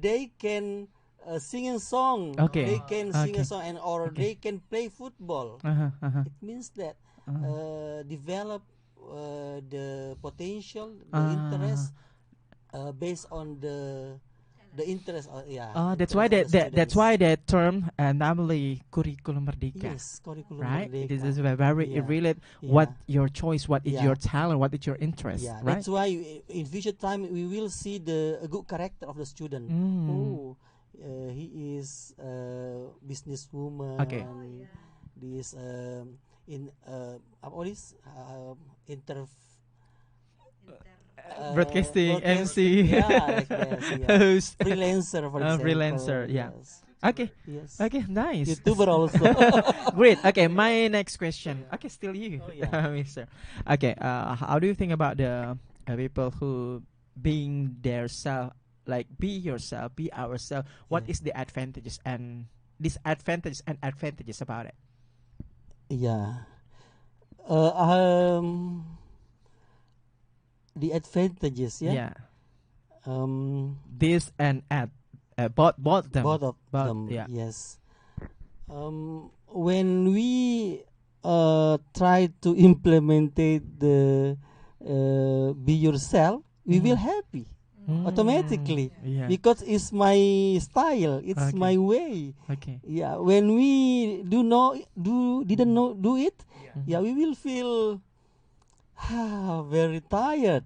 [SPEAKER 2] they can sing a song.
[SPEAKER 1] Okay.
[SPEAKER 2] They can sing a
[SPEAKER 1] Okay.
[SPEAKER 2] song, and or
[SPEAKER 1] Okay.
[SPEAKER 2] they can play football. It means that develop the potential, the interest, based on the interest.
[SPEAKER 1] That's why
[SPEAKER 2] interest of the
[SPEAKER 1] that's
[SPEAKER 2] students.
[SPEAKER 1] why that term namely curriculum merdeka.
[SPEAKER 2] Yes, curriculum
[SPEAKER 1] Right.
[SPEAKER 2] merdeka.
[SPEAKER 1] This is very
[SPEAKER 2] Yeah.
[SPEAKER 1] relate
[SPEAKER 2] Yeah.
[SPEAKER 1] what your choice, what is
[SPEAKER 2] Yeah.
[SPEAKER 1] your talent, what is your interest.
[SPEAKER 2] Yeah,
[SPEAKER 1] Right.
[SPEAKER 2] that's why in future time we will see the good character of the student. Oh, he is businesswoman.
[SPEAKER 1] Okay.
[SPEAKER 2] This in what is
[SPEAKER 1] Broadcasting, MC.
[SPEAKER 2] Yeah, like that, yeah.
[SPEAKER 1] Host.
[SPEAKER 2] Freelancer, for example.
[SPEAKER 1] Freelancer, yeah.
[SPEAKER 2] Yes.
[SPEAKER 1] Okay.
[SPEAKER 2] Yes.
[SPEAKER 1] Okay, nice.
[SPEAKER 2] YouTuber also.
[SPEAKER 1] Great. Okay, my next question. Okay, still you,
[SPEAKER 2] Oh, yeah.
[SPEAKER 1] Mister. Okay, how do you think about the people who being their self, like be yourself, be ourselves? What
[SPEAKER 2] Yeah.
[SPEAKER 1] is the advantages and disadvantages and advantages about it?
[SPEAKER 2] Yeah. The advantages, yeah.
[SPEAKER 1] Yeah. This and both them.
[SPEAKER 2] Both of
[SPEAKER 1] Both,
[SPEAKER 2] them,
[SPEAKER 1] yeah.
[SPEAKER 2] yes. When we try to implement the be yourself, we will happy automatically,
[SPEAKER 1] Yeah.
[SPEAKER 2] because it's my style, it's
[SPEAKER 1] Okay.
[SPEAKER 2] my way.
[SPEAKER 1] Okay.
[SPEAKER 2] Yeah, when we didn't know do it, yeah, we will feel very tired,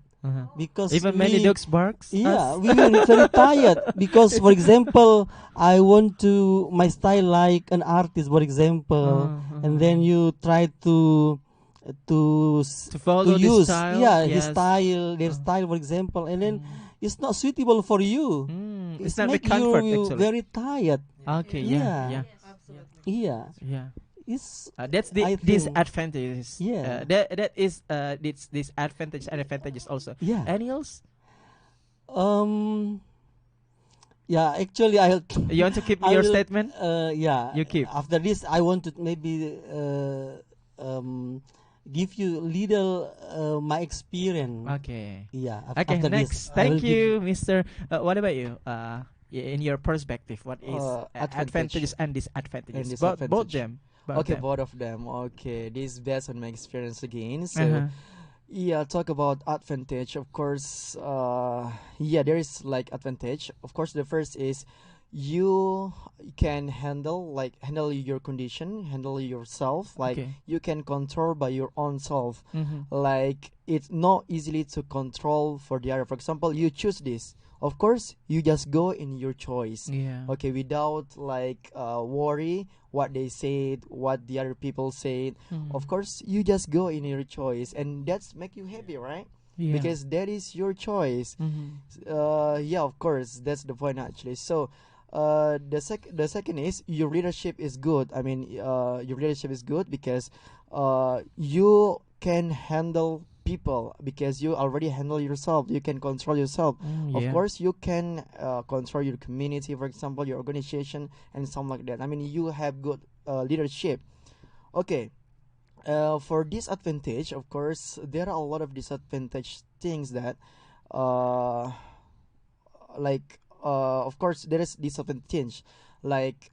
[SPEAKER 2] because
[SPEAKER 1] Even many dogs barks.
[SPEAKER 2] yeah,
[SPEAKER 1] us.
[SPEAKER 2] we will be very tired, because, for example, I want to my style like an artist, for example, and then you try to
[SPEAKER 1] follow
[SPEAKER 2] to
[SPEAKER 1] this
[SPEAKER 2] use
[SPEAKER 1] style,
[SPEAKER 2] his
[SPEAKER 1] yes.
[SPEAKER 2] style, their style, for example, and then it's not suitable for you.
[SPEAKER 1] It's not
[SPEAKER 2] make
[SPEAKER 1] the comfort
[SPEAKER 2] you
[SPEAKER 1] actually.
[SPEAKER 2] very tired.
[SPEAKER 1] Okay.
[SPEAKER 2] Yeah.
[SPEAKER 1] Yeah.
[SPEAKER 2] Yeah,
[SPEAKER 1] Yeah.
[SPEAKER 2] it's
[SPEAKER 1] That's the
[SPEAKER 2] I think-
[SPEAKER 1] disadvantages.
[SPEAKER 2] Yeah.
[SPEAKER 1] That is this advantages and advantages also.
[SPEAKER 2] Yeah.
[SPEAKER 1] Any else?
[SPEAKER 2] Yeah, actually, I
[SPEAKER 1] You want to keep
[SPEAKER 2] I
[SPEAKER 1] your
[SPEAKER 2] will,
[SPEAKER 1] statement?
[SPEAKER 2] yeah.
[SPEAKER 1] You keep.
[SPEAKER 2] After this, I want to maybe give you little my experience.
[SPEAKER 1] Okay.
[SPEAKER 2] Yeah.
[SPEAKER 1] Okay.
[SPEAKER 2] After
[SPEAKER 1] Next.
[SPEAKER 2] this, I
[SPEAKER 1] Thank
[SPEAKER 2] will give
[SPEAKER 1] you, Mister. What about you? In your perspective, what is
[SPEAKER 3] Advantage
[SPEAKER 1] advantages and disadvantages?
[SPEAKER 3] and
[SPEAKER 1] Both
[SPEAKER 3] disadvantage.
[SPEAKER 1] them.
[SPEAKER 3] Okay,
[SPEAKER 1] them.
[SPEAKER 3] both of them. Okay, this is based on my experience again. So,
[SPEAKER 1] Uh-huh.
[SPEAKER 3] yeah, talk about advantage. Of course, yeah, there is like advantage. Of course, the first is you can handle your condition, handle yourself. Like
[SPEAKER 1] Okay.
[SPEAKER 3] you can control by your own self.
[SPEAKER 1] Mhm.
[SPEAKER 3] Like it's not easily to control for the other. For example, you choose this. Of course, you just go in your choice.
[SPEAKER 1] Yeah.
[SPEAKER 3] Okay, without like worry what they said, what the other people said.
[SPEAKER 1] Mhm.
[SPEAKER 3] Of course, you just go in your choice, and that's make you happy, right?
[SPEAKER 1] Yeah.
[SPEAKER 3] Because that is your choice.
[SPEAKER 1] Mhm.
[SPEAKER 3] Yeah, of course, that's the point actually. So, the second is your leadership is good. I mean, your leadership is good because you can handle people because you already handle yourself. You can control yourself. Of
[SPEAKER 1] Yeah.
[SPEAKER 3] course, you can control your community, for example, your organization, and something like that. I mean, you have good leadership. Okay. For disadvantage, of course, there are a lot of disadvantage things that, of course, there is disadvantage, like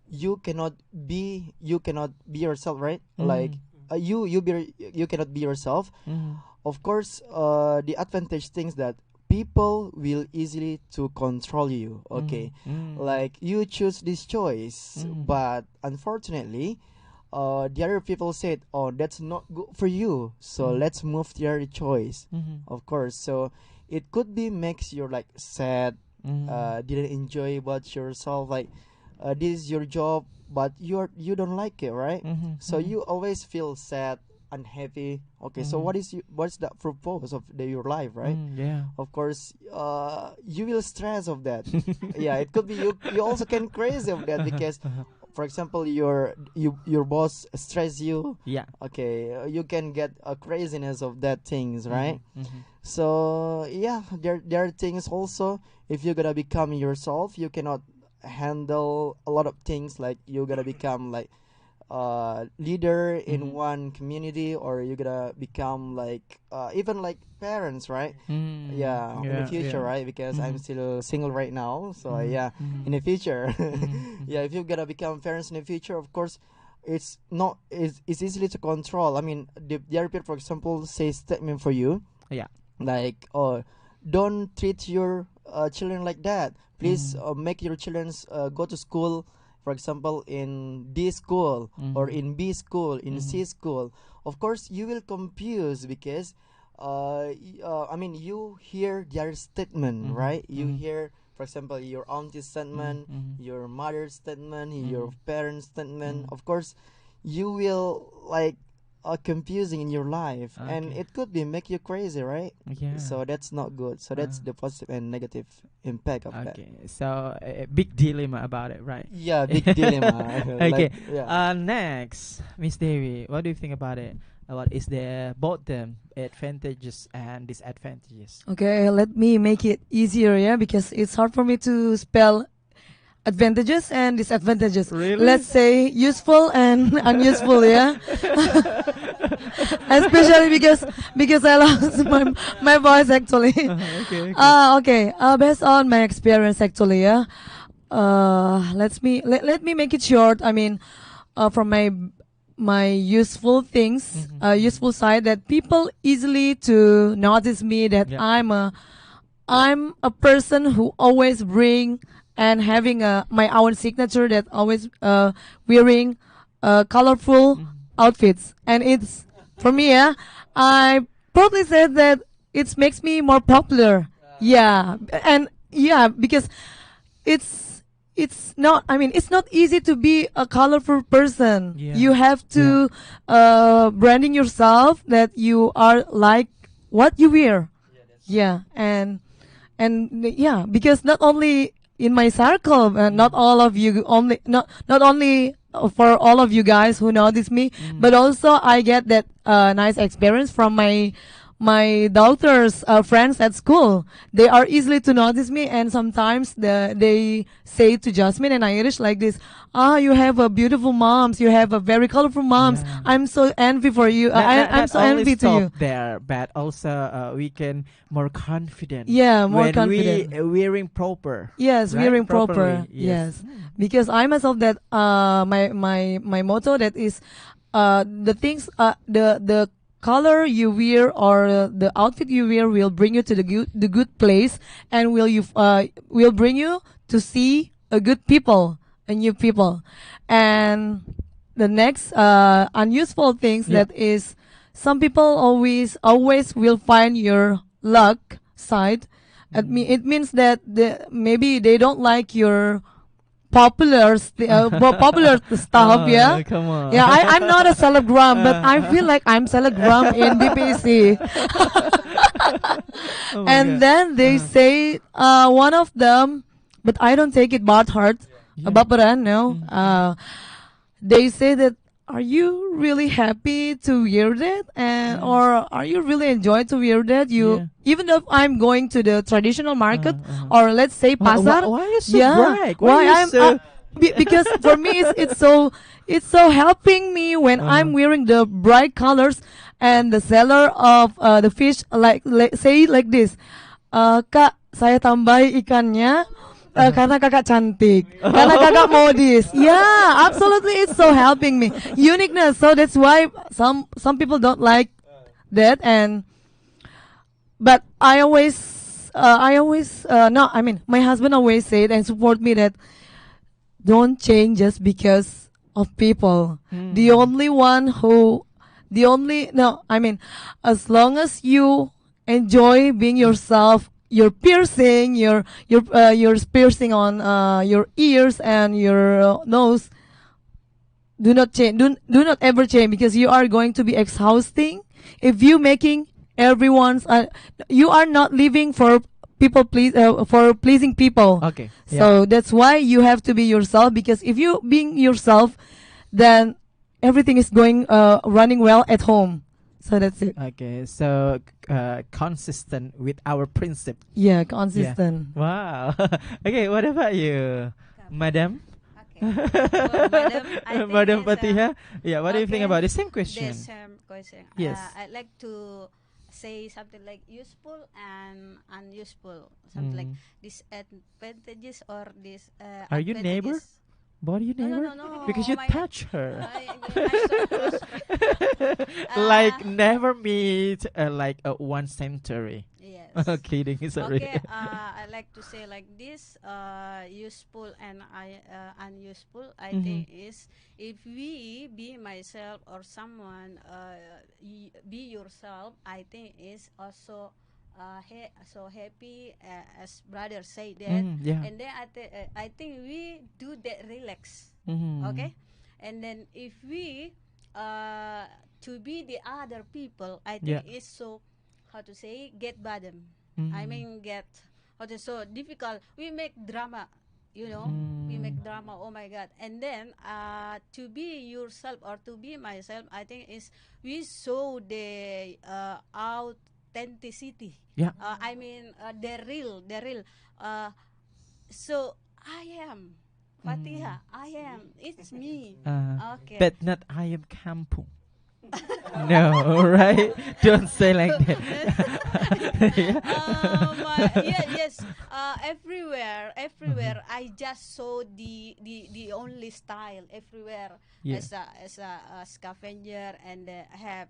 [SPEAKER 3] you cannot be yourself, right? Like you cannot be yourself.
[SPEAKER 1] Mhm.
[SPEAKER 3] Of course, the advantage things that people will easily to control you. Okay, like you choose this choice, but unfortunately, the other people said, "Oh, that's not good for you. So let's move to the other choice."
[SPEAKER 1] Mhm.
[SPEAKER 3] Of course, so it could be makes you like sad, didn't enjoy about yourself. Like this is your job, but you don't like it, right? So you always feel sad, unhappy. Okay, so what's the purpose of your life, right?
[SPEAKER 1] Yeah.
[SPEAKER 3] Of course, you will stress of that. Yeah, it could be you also can crazy of that because for example, your boss stress you.
[SPEAKER 1] Yeah.
[SPEAKER 3] Okay, you can get a craziness of that things, right?
[SPEAKER 1] Mm-hmm.
[SPEAKER 3] So yeah, there are things also. If you're gonna become yourself, you cannot handle a lot of things. Like you're gonna become like leader in one community, or you're gonna become like even like parents, right? Yeah, in the future, right? Because I'm still single right now, so yeah, in the future, yeah, if you're gonna become parents in the future, of course, it's not it's easily to control. I mean, the other people, for example, say statement for you,
[SPEAKER 1] Yeah.
[SPEAKER 3] like, oh, don't treat your children like that. Please make your children go to school, for example, in D school or in B school, in C school. Of course, you will confuse because, I mean, you hear their statement, right? You hear, for example, your auntie's statement, your mother's statement, your parents' statement. Of course, you will like confusing in your life, and it could be make you crazy, right?
[SPEAKER 1] Yeah.
[SPEAKER 3] So that's not good. So that's the positive and negative impact of that.
[SPEAKER 1] Okay, so a big dilemma about it, right?
[SPEAKER 3] Yeah, big dilemma.
[SPEAKER 1] Okay.
[SPEAKER 3] Like, yeah.
[SPEAKER 1] Next, Miss Devi, what do you think about it? What is the both them advantages and disadvantages?
[SPEAKER 4] Okay, let me make it easier, yeah, because it's hard for me to spell advantages and disadvantages.
[SPEAKER 1] Really?
[SPEAKER 4] Let's say useful and unuseful, yeah. Especially because I lost my voice actually.
[SPEAKER 1] Okay.
[SPEAKER 4] Okay. Based on my experience actually, yeah. Let me make it short. I mean, from my useful things, useful side, that people easily to notice me that
[SPEAKER 1] Yeah.
[SPEAKER 4] I'm a person who always bring and having my own signature, that always wearing colorful outfits, and it's for me, yeah, I probably said that it makes me more popular. Yeah, and yeah, because it's not, I mean, it's not easy to be a colorful person.
[SPEAKER 1] Yeah.
[SPEAKER 4] You have to branding yourself that you are like what you wear. Yeah, and yeah, because not only in my circle, not all of you, not only for all of you guys who notice me, but also I get that nice experience from my daughter's friends at school. They are easily to notice me, and sometimes they say to Jasmine and Irish like this: you have a beautiful moms, you have a very colorful moms.
[SPEAKER 1] Yeah.
[SPEAKER 4] I'm so envy for you. I'm so envy to you.
[SPEAKER 1] There, but also we can more confident.
[SPEAKER 4] Yeah, more
[SPEAKER 1] when
[SPEAKER 4] confident.
[SPEAKER 1] we wearing proper.
[SPEAKER 4] Yes,
[SPEAKER 1] right?
[SPEAKER 4] wearing proper.
[SPEAKER 1] Properly,
[SPEAKER 4] Yes, because I myself that my motto that is the things the color you wear or the outfit you wear will bring you to the good place, and will bring you to see a good people, a new people. And the next unuseful things that is, some people always will find your luck side. It means that maybe they don't like your popular stuff. Yeah,
[SPEAKER 1] Come on.
[SPEAKER 4] yeah. I'm not a celebgram, but I feel like I'm celebgram in BPC.
[SPEAKER 1] Oh my
[SPEAKER 4] And
[SPEAKER 1] God.
[SPEAKER 4] then they say one of them, but I don't take it bad heart. Baperan, no. They say that, are you really happy to wear that, and or are you really enjoy to wear that? Even if I'm going to the traditional market, or let's say pasar.
[SPEAKER 1] Why are you so
[SPEAKER 4] Yeah,
[SPEAKER 1] bright?
[SPEAKER 4] why
[SPEAKER 1] are you
[SPEAKER 4] I'm
[SPEAKER 1] so
[SPEAKER 4] because for me it's so helping me when I'm wearing the bright colors, and the seller of the fish say like this, Kak, saya tambahi ikannya karena kakak cantik, karena kakak modis. Yeah, absolutely, it's so helping me uniqueness. So that's why some people don't like that, but I always no, I mean, my husband always said and support me that don't change just because of people. No, I mean, as long as you enjoy being yourself, your piercing, your piercing on your ears and your nose, do not change. Do not ever change, because you are going to be exhausting if you making everyone's. You are not living for people for pleasing people.
[SPEAKER 1] Okay.
[SPEAKER 4] So that's why you have to be yourself, because if you being yourself, then everything is going running well at home. So that's it.
[SPEAKER 1] Okay, so consistent with our principle.
[SPEAKER 4] Yeah, consistent.
[SPEAKER 1] Wow. Okay, what about you, Madam?
[SPEAKER 5] Okay. Well, madam, I think
[SPEAKER 1] Madam
[SPEAKER 5] it's,
[SPEAKER 1] Fatiha? Yeah, what do you think
[SPEAKER 5] okay.
[SPEAKER 1] about the same question?
[SPEAKER 5] The same question.
[SPEAKER 1] Yes.
[SPEAKER 5] I'd like to say something like useful and unuseful, something like disadvantages or this.
[SPEAKER 1] Are you neighbor?
[SPEAKER 5] advantages.
[SPEAKER 1] What you
[SPEAKER 5] No,
[SPEAKER 1] neighbor?
[SPEAKER 5] no,
[SPEAKER 1] Because you
[SPEAKER 5] my-
[SPEAKER 1] touch her.
[SPEAKER 5] I'm so close.
[SPEAKER 1] Like never meet like 1 century.
[SPEAKER 5] Yes.
[SPEAKER 1] Kidding, sorry.
[SPEAKER 5] Okay, I like to say like this: useful and unuseful. I think is if we be myself or someone be yourself. I think is also so happy as brother say that,
[SPEAKER 1] Yeah.
[SPEAKER 5] and then I think we do that relax.
[SPEAKER 1] Mhm.
[SPEAKER 5] Okay, and then if we to be the other people, I think
[SPEAKER 1] Yeah.
[SPEAKER 5] is so how to say get bottom. I
[SPEAKER 1] Mhm.
[SPEAKER 5] mean get so difficult. We make drama, you know. We make drama. Oh my God! And then to be yourself or to be myself, I think is we show the authenticity.
[SPEAKER 1] Yeah.
[SPEAKER 5] I mean the real. So I am Fatiha. I am. It's me. Okay.
[SPEAKER 1] But not I am kampung. No, right? Don't say like that.
[SPEAKER 5] Yes. Everywhere. I just saw the only style everywhere.
[SPEAKER 1] Yeah.
[SPEAKER 5] As a scavenger, and I have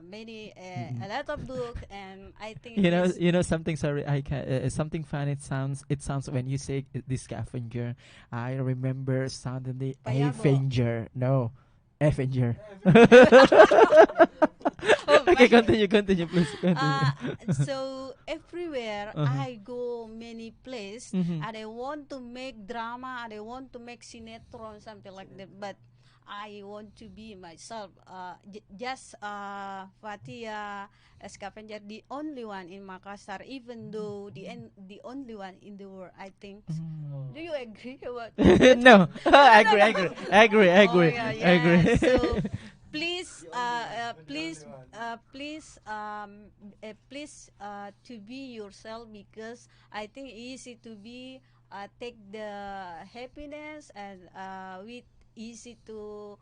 [SPEAKER 5] many a lot of book, and I think
[SPEAKER 1] You know something. Sorry, I can something fun. It sounds when you say this scavenger. I remember suddenly
[SPEAKER 5] Payabo.
[SPEAKER 1] Avenger. No, Avenger.
[SPEAKER 5] Oh my
[SPEAKER 1] Okay,
[SPEAKER 5] God.
[SPEAKER 1] continue, please. Continue.
[SPEAKER 5] So everywhere I go many place, and I want to make drama, and I want to make sinetron, something like that, but I want to be myself. Just Fatia Scavenger, the only one in Makassar, even though the only one in the world, I think. Do you agree about
[SPEAKER 1] No, I agree.
[SPEAKER 5] Oh, yeah,
[SPEAKER 1] I agree.
[SPEAKER 5] So please to be yourself, because I think easy to be take the happiness, and with easy to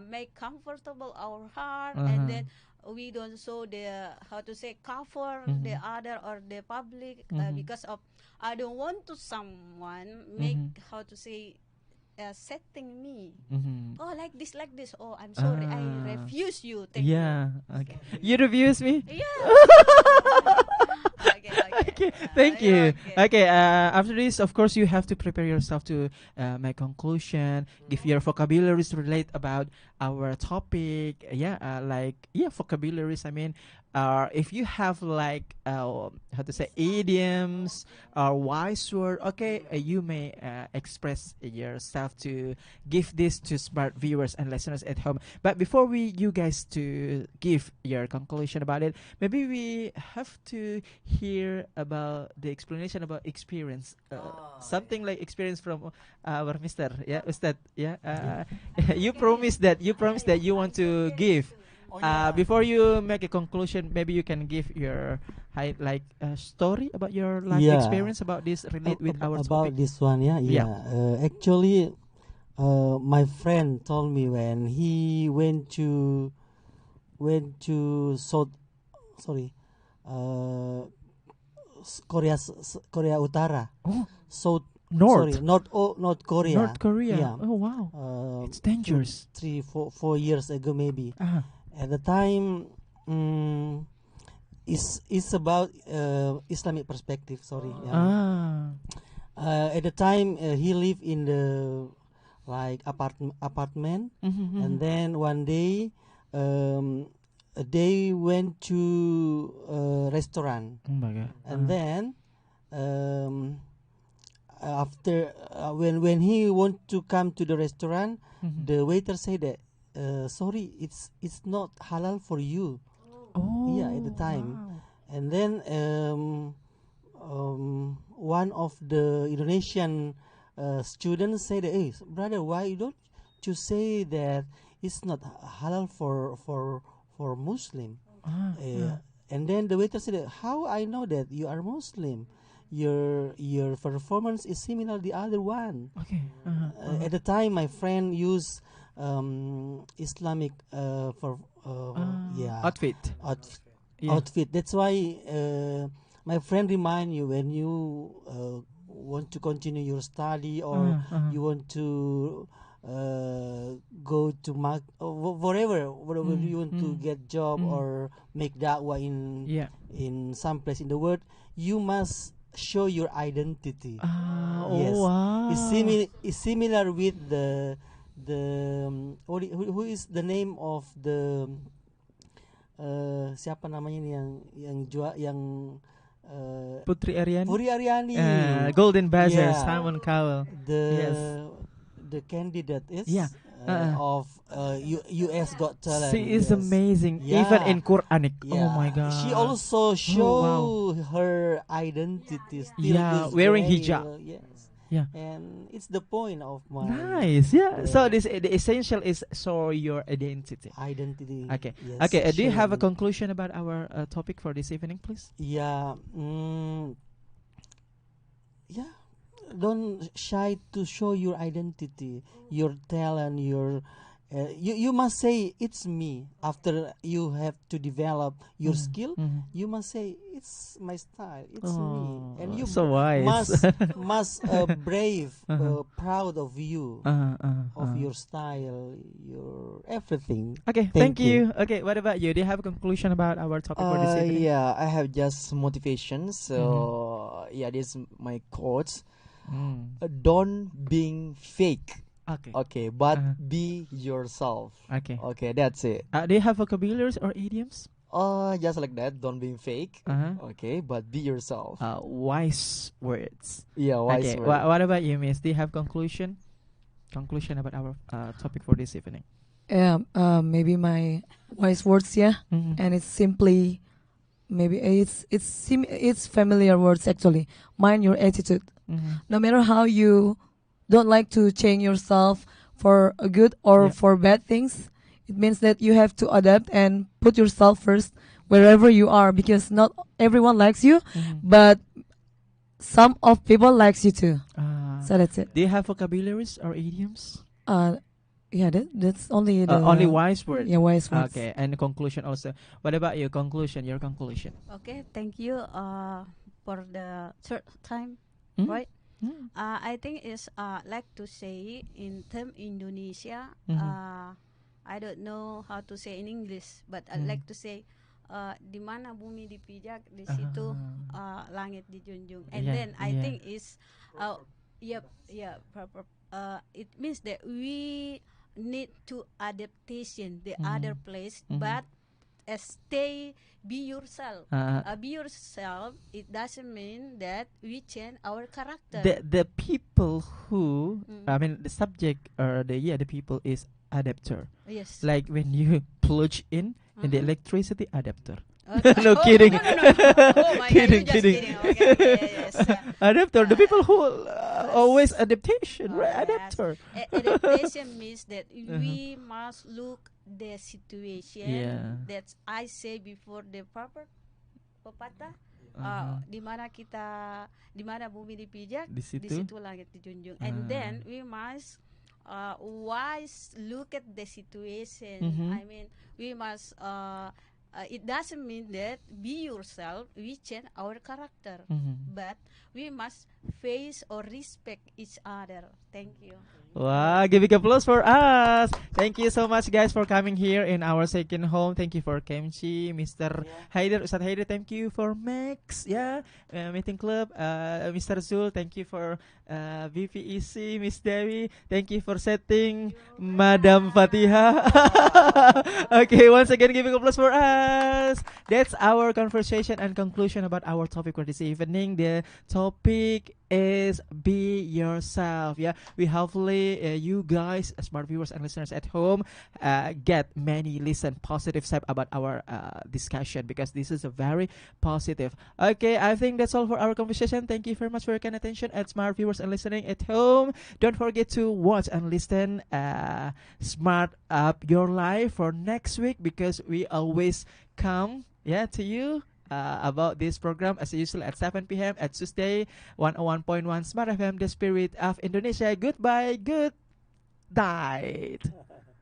[SPEAKER 5] make comfortable our heart, and then we don't show the how to say cover the other or the public, because of I don't want to someone make how to say setting me. Oh, like this. Oh, I'm sorry, I refuse you. Thank you.
[SPEAKER 1] Yeah. Okay. You refuse me?
[SPEAKER 5] Yeah. Okay.
[SPEAKER 1] Okay, thank you.
[SPEAKER 5] Okay.
[SPEAKER 1] Okay, after this, of course, you have to prepare yourself to make conclusion, give your vocabularies to relate about our topic. Vocabularies. I mean, if you have like how to say idioms or wise word, okay, you may express yourself to give this to smart viewers and listeners at home. But before you guys to give your conclusion about it, maybe we have to hear about the explanation about experience, something like experience from our Mister, Ustad, you promised that you want to give. Before you make a conclusion, maybe you can give your story about your life
[SPEAKER 2] Yeah.
[SPEAKER 1] experience about this relate with our
[SPEAKER 2] about
[SPEAKER 1] topic.
[SPEAKER 2] this one. Actually, my friend told me when he went to South, sorry, Korea Utara.
[SPEAKER 1] Oh,
[SPEAKER 2] South,
[SPEAKER 1] North.
[SPEAKER 2] sorry, North Korea.
[SPEAKER 1] North Korea.
[SPEAKER 2] Yeah.
[SPEAKER 1] Oh wow, it's dangerous.
[SPEAKER 2] 4 years ago maybe. At the time, it's about Islamic perspective. Sorry. At the time, he lived in the apartment, and then one day, they went to a restaurant,
[SPEAKER 1] Oh my God.
[SPEAKER 2] and then after when he want to come to the restaurant, the waiter said that sorry, it's not halal for you.
[SPEAKER 1] Oh
[SPEAKER 2] Yeah, at the time.
[SPEAKER 1] wow.
[SPEAKER 2] And then one of the Indonesian students said, "Hey, brother, why you don't you say that it's not halal for Muslim?" And then the waiter said, "How I know that you are Muslim? Your performance is similar the other one."
[SPEAKER 1] Okay.
[SPEAKER 2] At the time, my friend used Islamic for
[SPEAKER 1] Outfit. Yeah.
[SPEAKER 2] outfit. That's why my friend remind you when you want to continue your study or you want to go to wherever you want to get job or make da'wah in some place in the world, you must show your identity. Yes,
[SPEAKER 1] Wow.
[SPEAKER 2] it's similar with the who is the name of the siapa namanya nih yang
[SPEAKER 1] Putri Aryani.
[SPEAKER 2] Puri Aryani,
[SPEAKER 1] Golden Buzzer,
[SPEAKER 2] Yeah.
[SPEAKER 1] Simon Cowell.
[SPEAKER 2] the candidate is
[SPEAKER 1] Yeah.
[SPEAKER 2] of US Got Talent.
[SPEAKER 1] She is
[SPEAKER 2] yes.
[SPEAKER 1] amazing,
[SPEAKER 2] Yeah.
[SPEAKER 1] even in Quranic.
[SPEAKER 2] Yeah.
[SPEAKER 1] Oh my God.
[SPEAKER 2] She also show
[SPEAKER 1] wow.
[SPEAKER 2] her identity still
[SPEAKER 1] Yeah,
[SPEAKER 2] this
[SPEAKER 1] wearing
[SPEAKER 2] way,
[SPEAKER 1] hijab.
[SPEAKER 2] Yes.
[SPEAKER 1] Yeah.
[SPEAKER 2] And it's the point of my
[SPEAKER 1] Nice. Yeah. So
[SPEAKER 2] Yeah.
[SPEAKER 1] the essential is show your identity.
[SPEAKER 2] identity.
[SPEAKER 1] Okay.
[SPEAKER 2] Yes,
[SPEAKER 1] Okay. Do you have a
[SPEAKER 2] sharing.
[SPEAKER 1] conclusion about our topic for this evening, please?
[SPEAKER 2] Yeah. Yeah. Don't shy to show your identity, your talent, your you must say it's me. After you have to develop your skill, you must say it's my style, it's me, and you
[SPEAKER 1] so wise.
[SPEAKER 2] must brave, proud of you, of your style, your everything.
[SPEAKER 1] Okay,
[SPEAKER 2] Thank
[SPEAKER 1] thank you. Okay, what about you? Do you have a conclusion about our topic for this evening?
[SPEAKER 3] Yeah, I have just motivation. So yeah, this is my quotes. Don't being fake.
[SPEAKER 1] Okay.
[SPEAKER 3] Okay, but be yourself.
[SPEAKER 1] Okay.
[SPEAKER 3] Okay, that's it.
[SPEAKER 1] Do you have vocabularies or idioms?
[SPEAKER 3] Just like that. Don't be fake. Okay, but be yourself.
[SPEAKER 1] Wise words.
[SPEAKER 3] Yeah, wise
[SPEAKER 1] Okay.
[SPEAKER 3] word.
[SPEAKER 1] What about you, Miss? Do you have conclusion? Conclusion about our topic for this evening?
[SPEAKER 4] Maybe my wise words, and it's simply maybe it's familiar words actually. Mind your attitude. No matter how you don't like to change yourself for a good or for bad things, it means that you have to adapt and put yourself first wherever you are, because not everyone likes you, but some of people likes you too. So that's it.
[SPEAKER 1] Do you have vocabularies or idioms?
[SPEAKER 4] That's only the
[SPEAKER 1] Only wise words.
[SPEAKER 4] Yeah, wise words.
[SPEAKER 1] Okay, and the conclusion also. What about your conclusion? Your conclusion.
[SPEAKER 5] Okay, thank you for the short time,
[SPEAKER 1] Hmm?
[SPEAKER 5] right? I think it's like to say in term Indonesia. I don't know how to say in English, but I like to say di mana bumi dipijak, di situ langit dijunjung. And
[SPEAKER 1] Yeah,
[SPEAKER 5] then I
[SPEAKER 1] yeah.
[SPEAKER 5] think it's it means that we need to adaptation the other place, but stay be yourself. Be yourself. It doesn't mean that we change our character.
[SPEAKER 1] The people who I mean the subject or the people is adapter.
[SPEAKER 5] Yes.
[SPEAKER 1] Like when you plug in the electricity adapter.
[SPEAKER 5] Okay.
[SPEAKER 1] No, kidding.
[SPEAKER 5] No. Oh my
[SPEAKER 1] Kidding,
[SPEAKER 5] God,
[SPEAKER 1] kidding.
[SPEAKER 5] you just kidding. Okay, yes.
[SPEAKER 1] Adapter. The people who always adaptation, right?
[SPEAKER 5] Yes.
[SPEAKER 1] Adapter.
[SPEAKER 5] Adaptation means that we must look the situation.
[SPEAKER 1] Yeah.
[SPEAKER 5] That's I say before the proper pepatah. Di mana bumi dipijak,
[SPEAKER 1] Di
[SPEAKER 5] di
[SPEAKER 1] situ.
[SPEAKER 5] situ langit dijunjung. And then we must wise look at the situation. I mean, we must it doesn't mean that be yourself we change our character, but we must face or respect each other. Thank you.
[SPEAKER 1] Wow, give big applause for us. Thank you so much, guys, for coming here in our second home. Thank you for Kemchi, Mr. Haider, Ustad Haider. Thank you for Max, Meeting Club. Mr. Zul, thank you for VPEC, Miss Dewi. Thank you for setting, Madam Fatiha. Okay, once again, give big applause for us. That's our conversation and conclusion about our topic for this evening. The topic is be yourself. Yeah, we hopefully you guys, smart viewers and listeners at home, get many listen positive side about our discussion, because this is a very positive. Okay, I think that's all for our conversation. Thank you very much for your kind attention at smart viewers and listening at home. Don't forget to watch and listen Smart Up Your Life for next week, because we always come to you about this program as usual at 7 p.m. at Tuesday, 101.1 Smart FM, the spirit of Indonesia. Goodbye, good night.